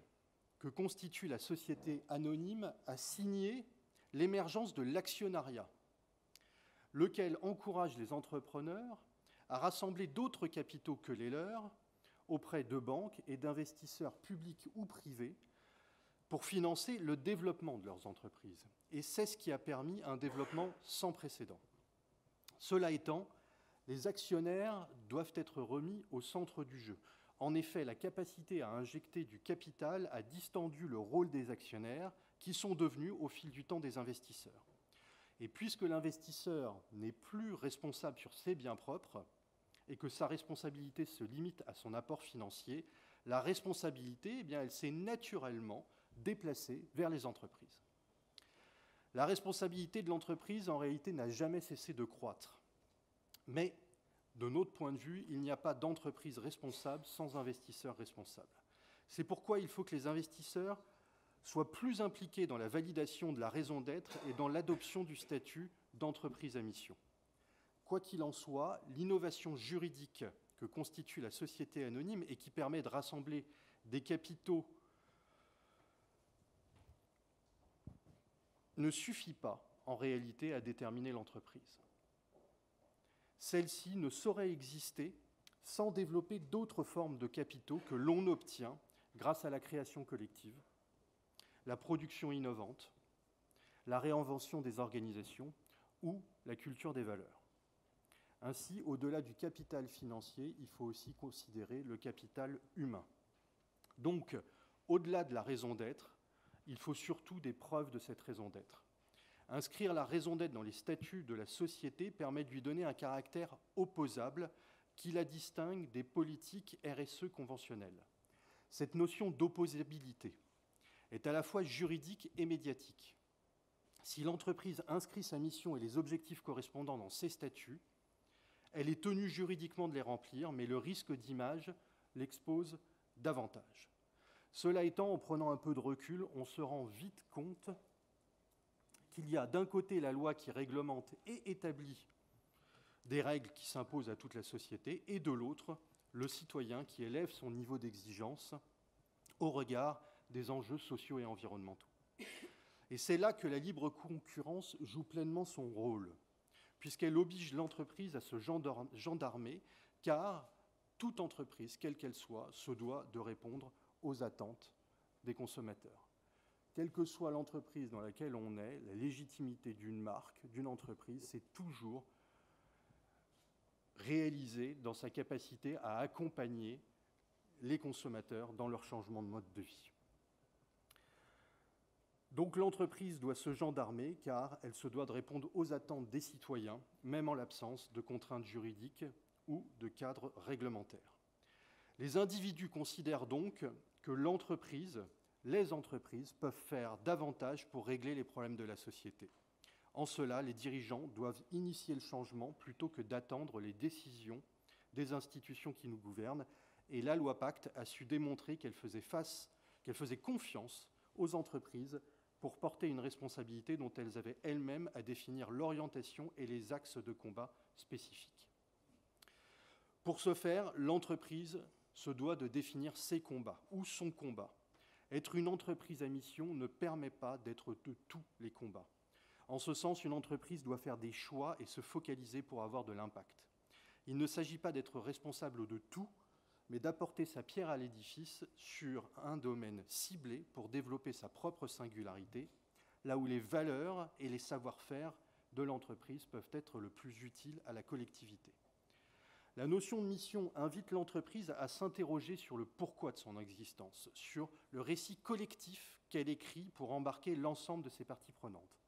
que constitue la société anonyme a signé l'émergence de l'actionnariat, lequel encourage les entrepreneurs à rassembler d'autres capitaux que les leurs auprès de banques et d'investisseurs publics ou privés pour financer le développement de leurs entreprises. Et c'est ce qui a permis un développement sans précédent. Cela étant, les actionnaires doivent être remis au centre du jeu. En effet, la capacité à injecter du capital a distendu le rôle des actionnaires, qui sont devenus au fil du temps des investisseurs. Et puisque l'investisseur n'est plus responsable sur ses biens propres, et que sa responsabilité se limite à son apport financier, la responsabilité, elle s'est naturellement déplacée vers les entreprises. La responsabilité de l'entreprise, en réalité, n'a jamais cessé de croître. Mais, de notre point de vue, il n'y a pas d'entreprise responsable sans investisseurs responsables. C'est pourquoi il faut que les investisseurs soient plus impliqués dans la validation de la raison d'être et dans l'adoption du statut d'entreprise à mission. Quoi qu'il en soit, l'innovation juridique que constitue la société anonyme et qui permet de rassembler des capitaux ne suffit pas, en réalité, à déterminer l'entreprise. Celle-ci ne saurait exister sans développer d'autres formes de capitaux que l'on obtient grâce à la création collective, la production innovante, la réinvention des organisations ou la culture des valeurs. Ainsi, au-delà du capital financier, il faut aussi considérer le capital humain. Donc, au-delà de la raison d'être, il faut surtout des preuves de cette raison d'être. Inscrire la raison d'être dans les statuts de la société permet de lui donner un caractère opposable qui la distingue des politiques RSE conventionnelles. Cette notion d'opposabilité est à la fois juridique et médiatique. Si l'entreprise inscrit sa mission et les objectifs correspondants dans ses statuts, elle est tenue juridiquement de les remplir, mais le risque d'image l'expose davantage. Cela étant, en prenant un peu de recul, on se rend vite compte qu'il y a d'un côté la loi qui réglemente et établit des règles qui s'imposent à toute la société, et de l'autre, le citoyen qui élève son niveau d'exigence au regard des enjeux sociaux et environnementaux. Et c'est là que la libre concurrence joue pleinement son rôle, puisqu'elle oblige l'entreprise à se gendarmer, car toute entreprise, quelle qu'elle soit, se doit de répondre aux attentes des consommateurs. Quelle que soit l'entreprise dans laquelle on est, la légitimité d'une marque, d'une entreprise, c'est toujours réalisé dans sa capacité à accompagner les consommateurs dans leur changement de mode de vie. Donc l'entreprise doit se gendarmer car elle se doit de répondre aux attentes des citoyens, même en l'absence de contraintes juridiques ou de cadres réglementaires. Les individus considèrent donc que les entreprises peuvent faire davantage pour régler les problèmes de la société. En cela, les dirigeants doivent initier le changement plutôt que d'attendre les décisions des institutions qui nous gouvernent. Et la loi Pacte a su démontrer qu'elle faisait confiance aux entreprises pour porter une responsabilité dont elles avaient elles-mêmes à définir l'orientation et les axes de combat spécifiques. Pour ce faire, l'entreprise se doit de définir ses combats ou son combat. Être une entreprise à mission ne permet pas d'être de tous les combats. En ce sens, une entreprise doit faire des choix et se focaliser pour avoir de l'impact. Il ne s'agit pas d'être responsable de tout, mais d'apporter sa pierre à l'édifice sur un domaine ciblé pour développer sa propre singularité, là où les valeurs et les savoir-faire de l'entreprise peuvent être le plus utiles à la collectivité. La notion de mission invite l'entreprise à s'interroger sur le pourquoi de son existence, sur le récit collectif qu'elle écrit pour embarquer l'ensemble de ses parties prenantes.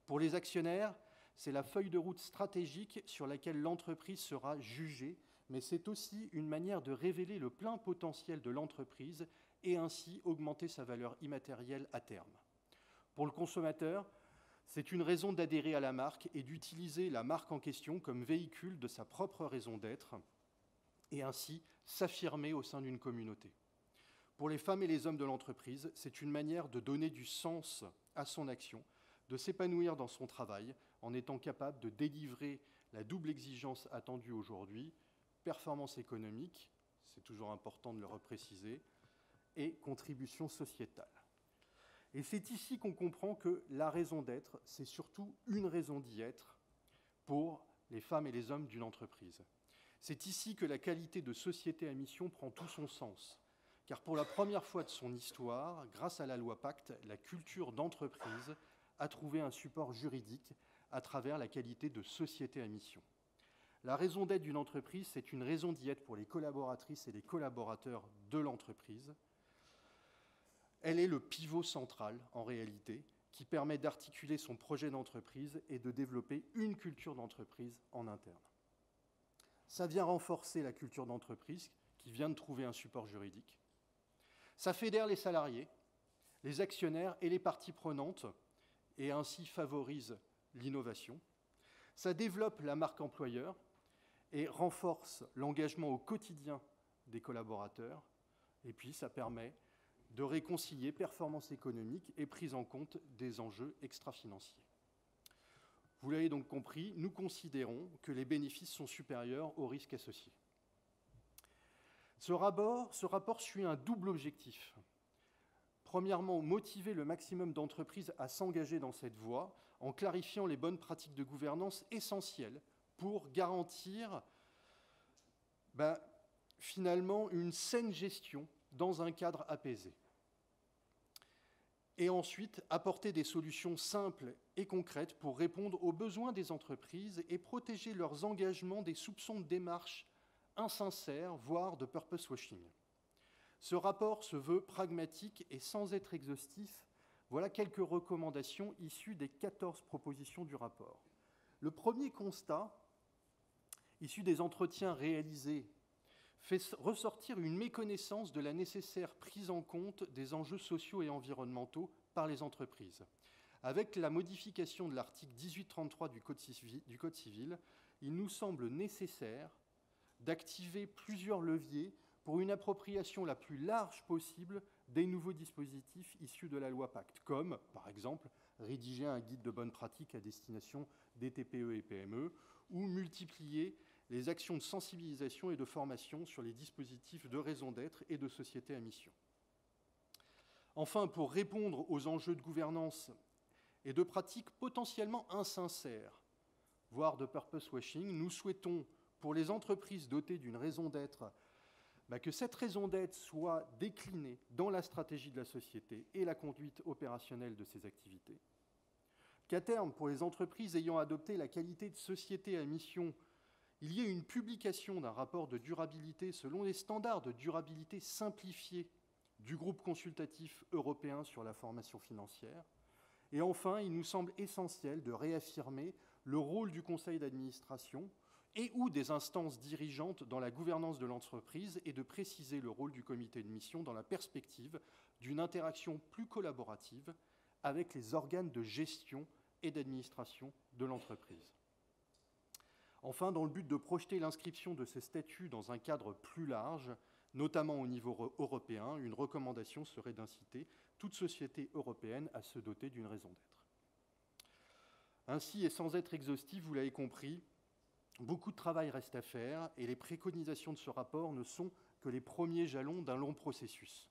Pour les actionnaires, c'est la feuille de route stratégique sur laquelle l'entreprise sera jugée, mais c'est aussi une manière de révéler le plein potentiel de l'entreprise et ainsi augmenter sa valeur immatérielle à terme. Pour le consommateur, c'est une raison d'adhérer à la marque et d'utiliser la marque en question comme véhicule de sa propre raison d'être et ainsi s'affirmer au sein d'une communauté. Pour les femmes et les hommes de l'entreprise, c'est une manière de donner du sens à son action, de s'épanouir dans son travail en étant capable de délivrer la double exigence attendue aujourd'hui, performance économique, c'est toujours important de le repréciser, et contribution sociétale. Et c'est ici qu'on comprend que la raison d'être, c'est surtout une raison d'y être pour les femmes et les hommes d'une entreprise. C'est ici que la qualité de société à mission prend tout son sens, car pour la première fois de son histoire, grâce à la loi Pacte, la culture d'entreprise a trouvé un support juridique à travers la qualité de société à mission. La raison d'être d'une entreprise, c'est une raison d'y être pour les collaboratrices et les collaborateurs de l'entreprise. Elle est le pivot central, en réalité, qui permet d'articuler son projet d'entreprise et de développer une culture d'entreprise en interne. Ça vient renforcer la culture d'entreprise, qui vient de trouver un support juridique. Ça fédère les salariés, les actionnaires et les parties prenantes, et ainsi favorise l'innovation. Ça développe la marque employeur et renforce l'engagement au quotidien des collaborateurs. Et puis, ça permet de réconcilier performance économique et prise en compte des enjeux extra-financiers. Vous l'avez donc compris, nous considérons que les bénéfices sont supérieurs aux risques associés. Ce rapport suit un double objectif. Premièrement, motiver le maximum d'entreprises à s'engager dans cette voie en clarifiant les bonnes pratiques de gouvernance essentielles pour garantir finalement une saine gestion dans un cadre apaisé. Et ensuite, apporter des solutions simples et concrètes pour répondre aux besoins des entreprises et protéger leurs engagements des soupçons de démarches insincères, voire de purpose washing. Ce rapport se veut pragmatique et sans être exhaustif, Voilà quelques recommandations issues des 14 propositions du rapport. Le premier constat, issu des entretiens réalisés, fait ressortir une méconnaissance de la nécessaire prise en compte des enjeux sociaux et environnementaux par les entreprises. Avec la modification de l'article 1833 du Code civil, il nous semble nécessaire d'activer plusieurs leviers pour une appropriation la plus large possible des nouveaux dispositifs issus de la loi Pacte, comme, par exemple, rédiger un guide de bonnes pratiques à destination des TPE et PME, ou multiplier les actions de sensibilisation et de formation sur les dispositifs de raison d'être et de société à mission. Enfin, pour répondre aux enjeux de gouvernance et de pratiques potentiellement insincères, voire de purpose washing, nous souhaitons, pour les entreprises dotées d'une raison d'être, que cette raison d'être soit déclinée dans la stratégie de la société et la conduite opérationnelle de ses activités. Qu'à terme, pour les entreprises ayant adopté la qualité de société à mission, il y ait une publication d'un rapport de durabilité selon les standards de durabilité simplifiés du groupe consultatif européen sur la formation financière. Et enfin, il nous semble essentiel de réaffirmer le rôle du conseil d'administration et ou des instances dirigeantes dans la gouvernance de l'entreprise et de préciser le rôle du comité de mission dans la perspective d'une interaction plus collaborative avec les organes de gestion et d'administration de l'entreprise. Enfin, dans le but de projeter l'inscription de ces statuts dans un cadre plus large, notamment au niveau européen, une recommandation serait d'inciter toute société européenne à se doter d'une raison d'être. Ainsi, et sans être exhaustif, vous l'avez compris, beaucoup de travail reste à faire et les préconisations de ce rapport ne sont que les premiers jalons d'un long processus.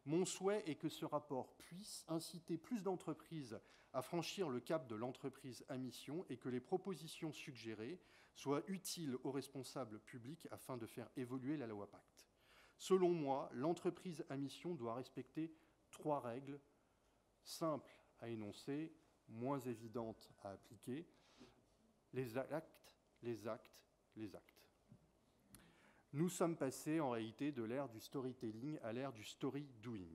Mon souhait est que ce rapport puisse inciter plus d'entreprises à franchir le cap de l'entreprise à mission et que les propositions suggérées soient utiles aux responsables publics afin de faire évoluer la loi Pacte. Selon moi, l'entreprise à mission doit respecter 3 règles simples à énoncer, moins évidentes à appliquer: les actes, les actes, les actes. Nous sommes passés en réalité de l'ère du storytelling à l'ère du story-doing.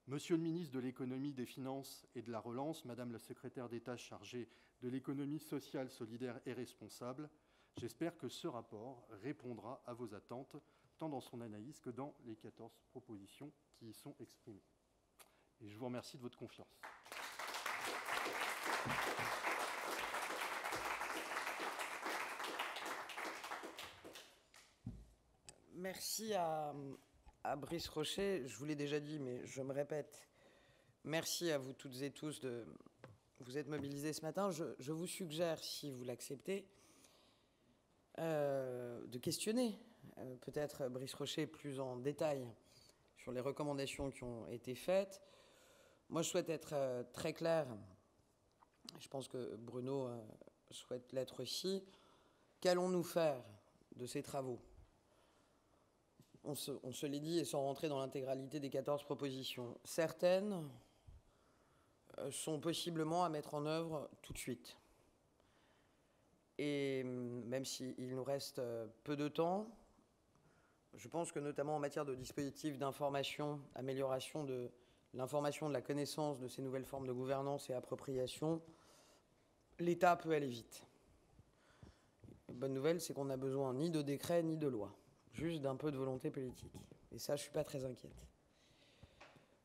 Monsieur le ministre de l'Économie, des Finances et de la Relance, Madame la secrétaire d'État chargée de l'économie sociale, solidaire et responsable, j'espère que ce rapport répondra à vos attentes, tant dans son analyse que dans les 14 propositions qui y sont exprimées. Et je vous remercie de votre confiance. Merci à Brice Rochet. Je vous l'ai déjà dit, mais je me répète. Merci à vous toutes et tous de vous être mobilisés ce matin. Je vous suggère, si vous l'acceptez, de questionner peut-être Brice Rochet plus en détail sur les recommandations qui ont été faites. Moi, je souhaite être très clair. Je pense que Bruno souhaite l'être aussi. Qu'allons-nous faire de ces travaux ? On se l'est dit, et sans rentrer dans l'intégralité des 14 propositions, certaines sont possiblement à mettre en œuvre tout de suite. Et même s'il nous reste peu de temps, je pense que notamment en matière de dispositifs d'information, amélioration de l'information, de la connaissance de ces nouvelles formes de gouvernance et appropriation, l'État peut aller vite. La bonne nouvelle, c'est qu'on n'a besoin ni de décret ni de loi. Juste d'un peu de volonté politique. Et ça, je ne suis pas très inquiète.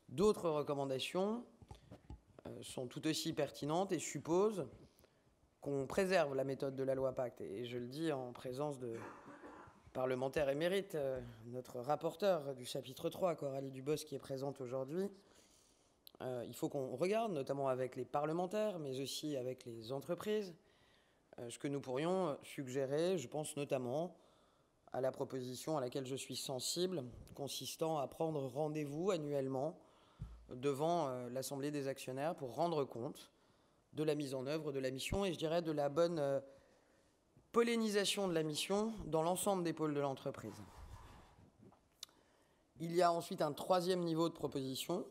D'autres recommandations sont tout aussi pertinentes et supposent qu'on préserve la méthode de la loi Pacte. Et je le dis en présence de parlementaires émérites, notre rapporteure du chapitre 3, Coralie Dubos, qui est présente aujourd'hui. Il faut qu'on regarde, notamment avec les parlementaires, mais aussi avec les entreprises, ce que nous pourrions suggérer. Je pense notamment à la proposition à laquelle je suis sensible, consistant à prendre rendez-vous annuellement devant l'Assemblée des actionnaires pour rendre compte de la mise en œuvre de la mission et je dirais de la bonne pollinisation de la mission dans l'ensemble des pôles de l'entreprise. Il y a ensuite un troisième niveau de proposition.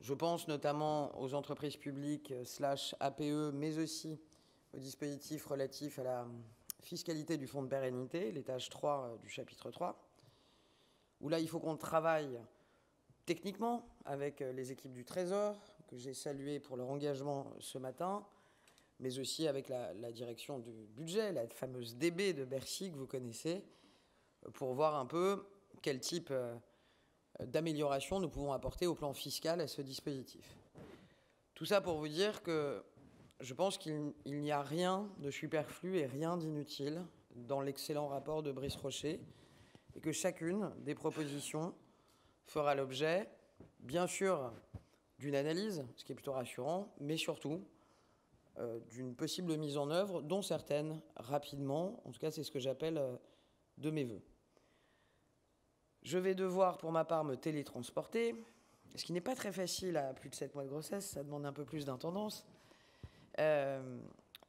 Je pense notamment aux entreprises publiques / APE, mais aussi aux dispositifs relatifs à la fiscalité du fonds de pérennité, l'étage 3 du chapitre 3, où là, il faut qu'on travaille techniquement avec les équipes du Trésor, que j'ai saluées pour leur engagement ce matin, mais aussi avec la direction du budget, la fameuse DB de Bercy que vous connaissez, pour voir un peu quel type d'amélioration nous pouvons apporter au plan fiscal à ce dispositif. Tout ça pour vous dire que je pense qu'il n'y a rien de superflu et rien d'inutile dans l'excellent rapport de Brice Rocher, et que chacune des propositions fera l'objet, bien sûr, d'une analyse, ce qui est plutôt rassurant, mais surtout d'une possible mise en œuvre, dont certaines rapidement. En tout cas, c'est ce que j'appelle de mes voeux. Je vais devoir, pour ma part, me télétransporter, ce qui n'est pas très facile à plus de 7 mois de grossesse, ça demande un peu plus d'intendance. Je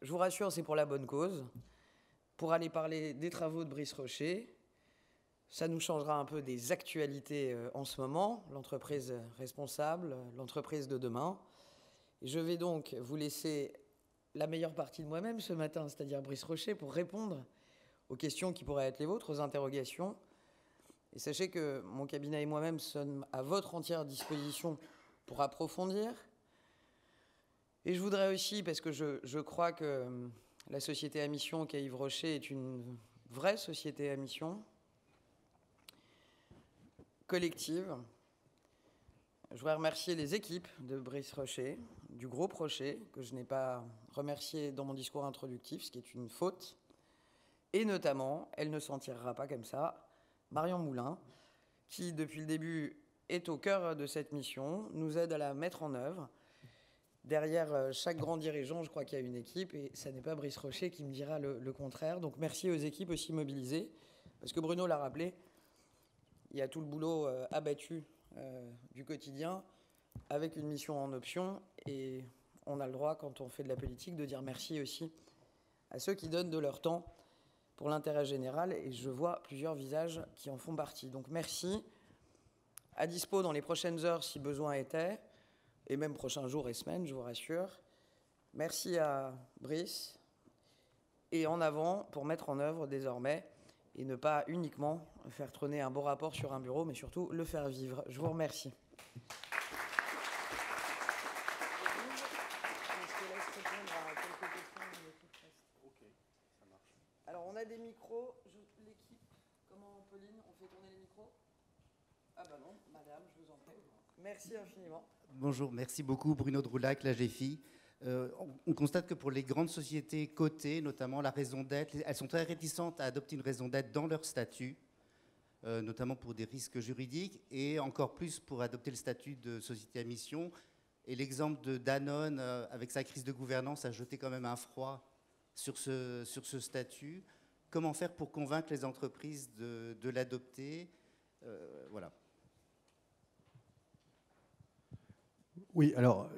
vous rassure, c'est pour la bonne cause, pour aller parler des travaux de Brice Rocher. Ça nous changera un peu des actualités en ce moment, l'entreprise responsable, l'entreprise de demain. Et je vais donc vous laisser la meilleure partie de moi-même ce matin, c'est-à-dire Brice Rocher, pour répondre aux questions qui pourraient être les vôtres, aux interrogations. Et sachez que mon cabinet et moi-même sommes à votre entière disposition pour approfondir. Et je voudrais aussi, parce que je crois que la société à mission qu'est Yves Rocher est une vraie société à mission, collective. Je voudrais remercier les équipes de Brice Rocher, du groupe Rocher, que je n'ai pas remercié dans mon discours introductif, ce qui est une faute. Et notamment, elle ne s'en tirera pas comme ça, Marion Moulin, qui depuis le début est au cœur de cette mission, nous aide à la mettre en œuvre. Derrière chaque grand dirigeant, je crois qu'il y a une équipe, et ça n'est pas Brice Rocher qui me dira le contraire. Donc merci aux équipes aussi mobilisées, parce que Bruno l'a rappelé, il y a tout le boulot abattu du quotidien avec une mission en option, et on a le droit, quand on fait de la politique, de dire merci aussi à ceux qui donnent de leur temps pour l'intérêt général, et je vois plusieurs visages qui en font partie. Donc merci, à dispo dans les prochaines heures si besoin était, et même prochains jours et semaines, je vous rassure. Merci à Brice, et en avant pour mettre en œuvre désormais, et ne pas uniquement faire trôner un beau rapport sur un bureau, mais surtout le faire vivre. Je vous remercie. Alors on a des micros, l'équipe, comment Pauline, on fait tourner les micros? Ah bah non, madame, je vous en prie. Merci infiniment. Bonjour, merci beaucoup Bruno Droulac, la GFI. On constate que pour les grandes sociétés cotées, notamment la raison d'être, elles sont très réticentes à adopter une raison d'être dans leur statut, notamment pour des risques juridiques, et encore plus pour adopter le statut de société à mission. Et l'exemple de Danone, avec sa crise de gouvernance, a jeté quand même un froid sur ce statut. Comment faire pour convaincre les entreprises de l'adopter? Voilà. Oui, alors,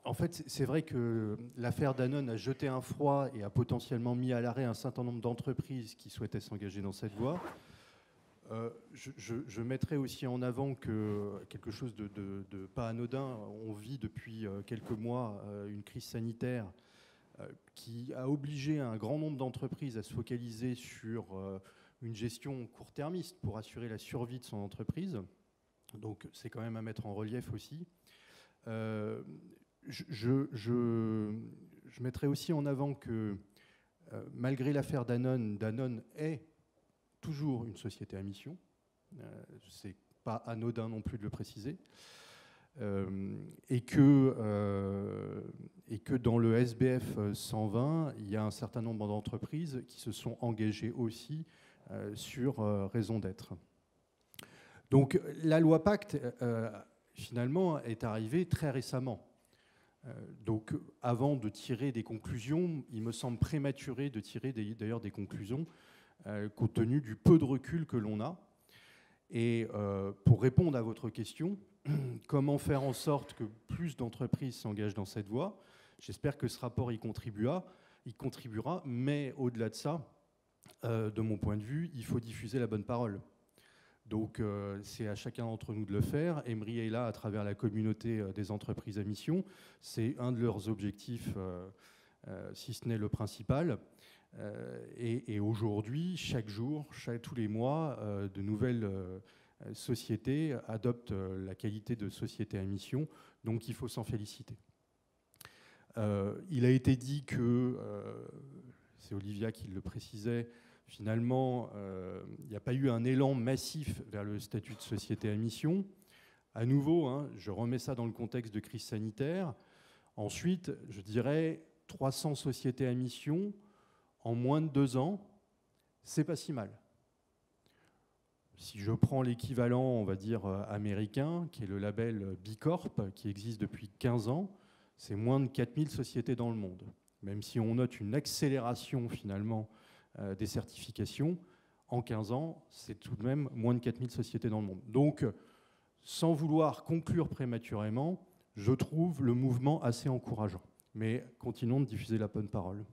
en fait, c'est vrai que l'affaire Danone a jeté un froid et a potentiellement mis à l'arrêt un certain nombre d'entreprises qui souhaitaient s'engager dans cette voie. Je mettrai aussi en avant que quelque chose de pas anodin. On vit depuis quelques mois une crise sanitaire qui a obligé un grand nombre d'entreprises à se focaliser sur une gestion court-termiste pour assurer la survie de son entreprise. Donc c'est quand même à mettre en relief aussi. Je mettrai aussi en avant que malgré l'affaire Danone, Danone est toujours une société à mission. C'est pas anodin non plus de le préciser. Et que dans le SBF 120, il y a un certain nombre d'entreprises qui se sont engagées aussi sur raison d'être. Donc la loi Pacte, finalement, est arrivée très récemment. Donc avant de tirer des conclusions, il me semble prématuré de tirer d'ailleurs des conclusions compte tenu du peu de recul que l'on a. Et pour répondre à votre question, comment faire en sorte que plus d'entreprises s'engagent dans cette voie? J'espère que ce rapport y contribuera, mais au-delà de ça, de mon point de vue, il faut diffuser la bonne parole. Donc c'est à chacun d'entre nous de le faire. Emery est là à travers la communauté des entreprises à mission. C'est un de leurs objectifs, si ce n'est le principal. Et aujourd'hui, chaque jour, tous les mois, de nouvelles sociétés adoptent la qualité de société à mission, donc il faut s'en féliciter. Il a été dit que, c'est Olivia qui le précisait, finalement, il n'y a pas eu un élan massif vers le statut de société à mission. À nouveau, hein, je remets ça dans le contexte de crise sanitaire. Ensuite, je dirais 300 sociétés à mission en moins de 2 ans, c'est pas si mal. Si je prends l'équivalent, on va dire, américain, qui est le label B Corp, qui existe depuis 15 ans, c'est moins de 4000 sociétés dans le monde. Même si on note une accélération, finalement, des certifications, en 15 ans, c'est tout de même moins de 4000 sociétés dans le monde. Donc, sans vouloir conclure prématurément, je trouve le mouvement assez encourageant. Mais continuons de diffuser la bonne parole.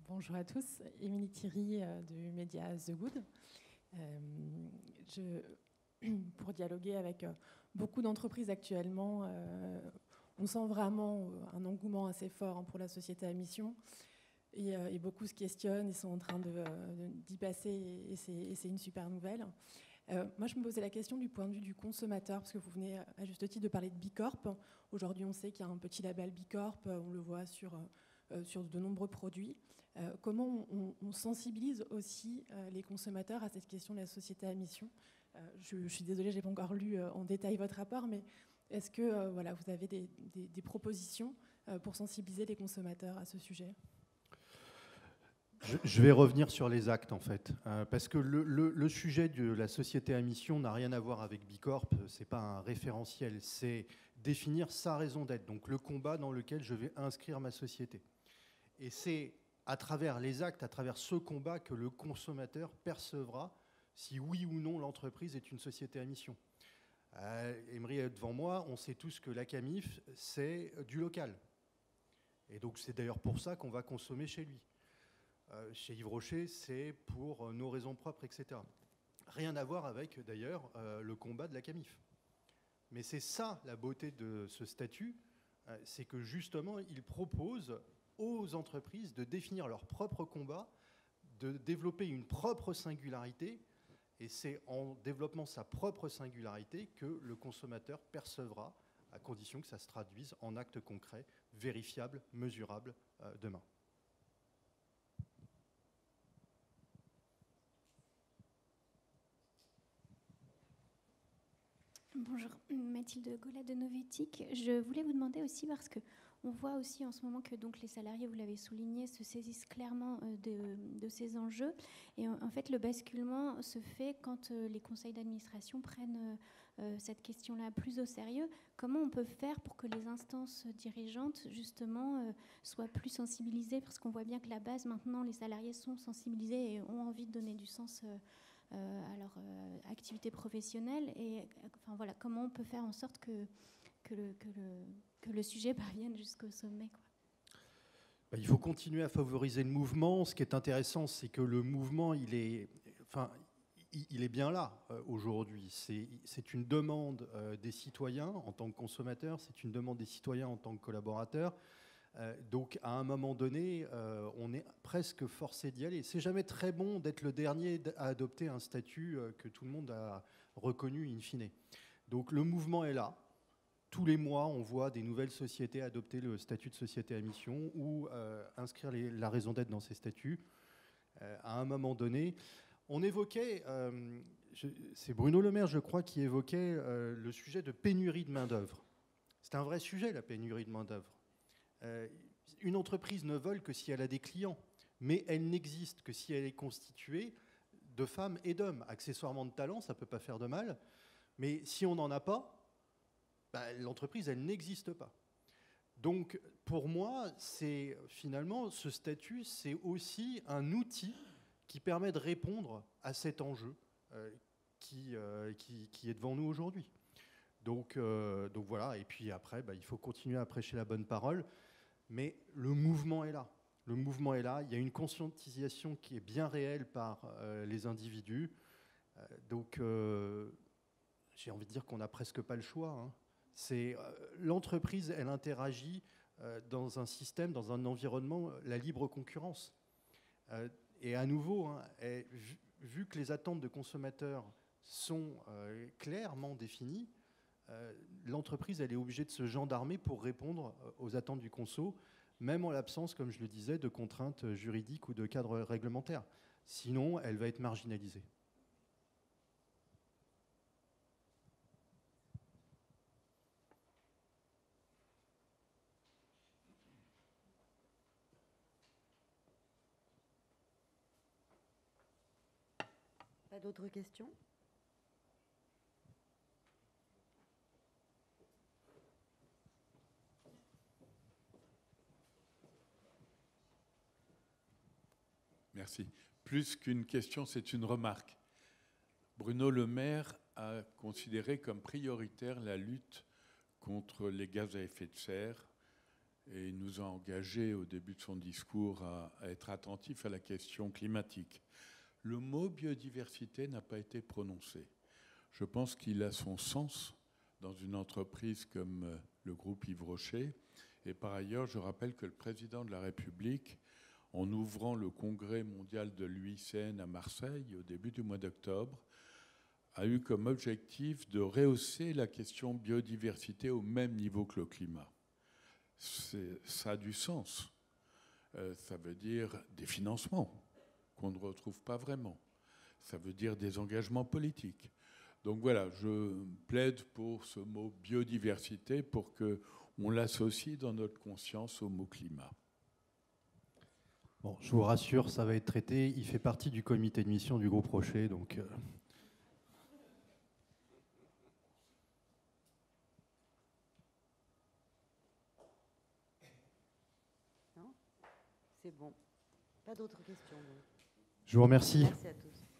Bonjour à tous, Émilie Thierry du média The Good. Pour dialoguer avec beaucoup d'entreprises actuellement, on sent vraiment un engouement assez fort pour la société à mission. Et beaucoup se questionnent, ils sont en train d'y passer et c'est une super nouvelle. Moi, je me posais la question du point de vue du consommateur, parce que vous venez à juste titre de parler de B Corp. Aujourd'hui, on sait qu'il y a un petit label B Corp, on le voit sur de nombreux produits. Comment on sensibilise aussi les consommateurs à cette question de la société à mission? Je suis désolée, je n'ai pas encore lu en détail votre rapport, mais est-ce que voilà, vous avez des propositions pour sensibiliser les consommateurs à ce sujet? Je vais revenir sur les actes, en fait, parce que le sujet de la société à mission n'a rien à voir avec B Corp, ce n'est pas un référentiel, c'est définir sa raison d'être, donc le combat dans lequel je vais inscrire ma société. Et c'est à travers les actes, à travers ce combat que le consommateur percevra si oui ou non l'entreprise est une société à mission. Emery est devant moi, on sait tous que la CAMIF, c'est du local. Et donc c'est d'ailleurs pour ça qu'on va consommer chez lui. Chez Yves Rocher, c'est pour nos raisons propres, etc. Rien à voir avec, d'ailleurs, le combat de la CAMIF. Mais c'est ça, la beauté de ce statut, c'est que justement, il propose aux entreprises de définir leur propre combat, de développer une propre singularité, et c'est en développant sa propre singularité que le consommateur percevra, à condition que ça se traduise en actes concrets, vérifiables, mesurables demain. Bonjour, Mathilde Gola de Novétique. Je voulais vous demander aussi, parce qu'on voit aussi en ce moment que donc, les salariés, vous l'avez souligné, se saisissent clairement de ces enjeux. Et en fait, le basculement se fait quand les conseils d'administration prennent cette question-là plus au sérieux. Comment on peut faire pour que les instances dirigeantes, justement, soient plus sensibilisées? Parce qu'on voit bien que la base, maintenant, les salariés sont sensibilisés et ont envie de donner du sens à leur activité professionnelle. Et enfin, voilà, comment on peut faire en sorte que le sujet parvienne jusqu'au sommet, quoi. Il faut continuer à favoriser le mouvement. Ce qui est intéressant, c'est que le mouvement, il est bien là aujourd'hui. C'est une demande des citoyens en tant que consommateurs, c'est une demande des citoyens en tant que collaborateurs. Donc, à un moment donné, on est presque forcé d'y aller. C'est jamais très bon d'être le dernier à adopter un statut que tout le monde a reconnu in fine. Donc, le mouvement est là. Tous les mois, on voit des nouvelles sociétés adopter le statut de société à mission ou inscrire la raison d'être dans ces statuts. À un moment donné, on évoquait, c'est Bruno Le Maire, je crois, qui évoquait le sujet de pénurie de main-d'œuvre. C'est un vrai sujet, la pénurie de main-d'œuvre. Une entreprise ne vole que si elle a des clients, mais elle n'existe que si elle est constituée de femmes et d'hommes. Accessoirement de talent, ça ne peut pas faire de mal, mais si on n'en a pas, l'entreprise, elle n'existe pas. Donc, pour moi, c'est finalement, ce statut, c'est aussi un outil qui permet de répondre à cet enjeu qui est devant nous aujourd'hui. Donc voilà, et puis après, il faut continuer à prêcher la bonne parole. Mais le mouvement est là. Le mouvement est là. Il y a une conscientisation qui est bien réelle par les individus. Donc, j'ai envie de dire qu'on n'a presque pas le choix. Hein. L'entreprise, elle interagit dans un système, dans un environnement, la libre concurrence. Et à nouveau, hein, vu que les attentes de consommateurs sont clairement définies, l'entreprise, elle est obligée de se gendarmer pour répondre aux attentes du conso, même en l'absence, comme je le disais, de contraintes juridiques ou de cadres réglementaires. Sinon, elle va être marginalisée. Pas d'autres questions ? Merci. Plus qu'une question, c'est une remarque. Bruno Le Maire a considéré comme prioritaire la lutte contre les gaz à effet de serre et il nous a engagés au début de son discours à être attentifs à la question climatique. Le mot biodiversité n'a pas été prononcé. Je pense qu'il a son sens dans une entreprise comme le groupe Yves Rocher. Et par ailleurs, je rappelle que le président de la République, en ouvrant le congrès mondial de l'UICN à Marseille au début du mois d'octobre, a eu comme objectif de rehausser la question biodiversité au même niveau que le climat. Ça a du sens. Ça veut dire des financements qu'on ne retrouve pas vraiment. Ça veut dire des engagements politiques. Donc voilà, je plaide pour ce mot biodiversité pour qu'on l'associe dans notre conscience au mot climat. Bon, je vous rassure, ça va être traité. Il fait partie du comité de mission du groupe Rocher, donc... Non ? C'est bon. Pas d'autres questions. Donc. Je vous remercie. Merci à tous.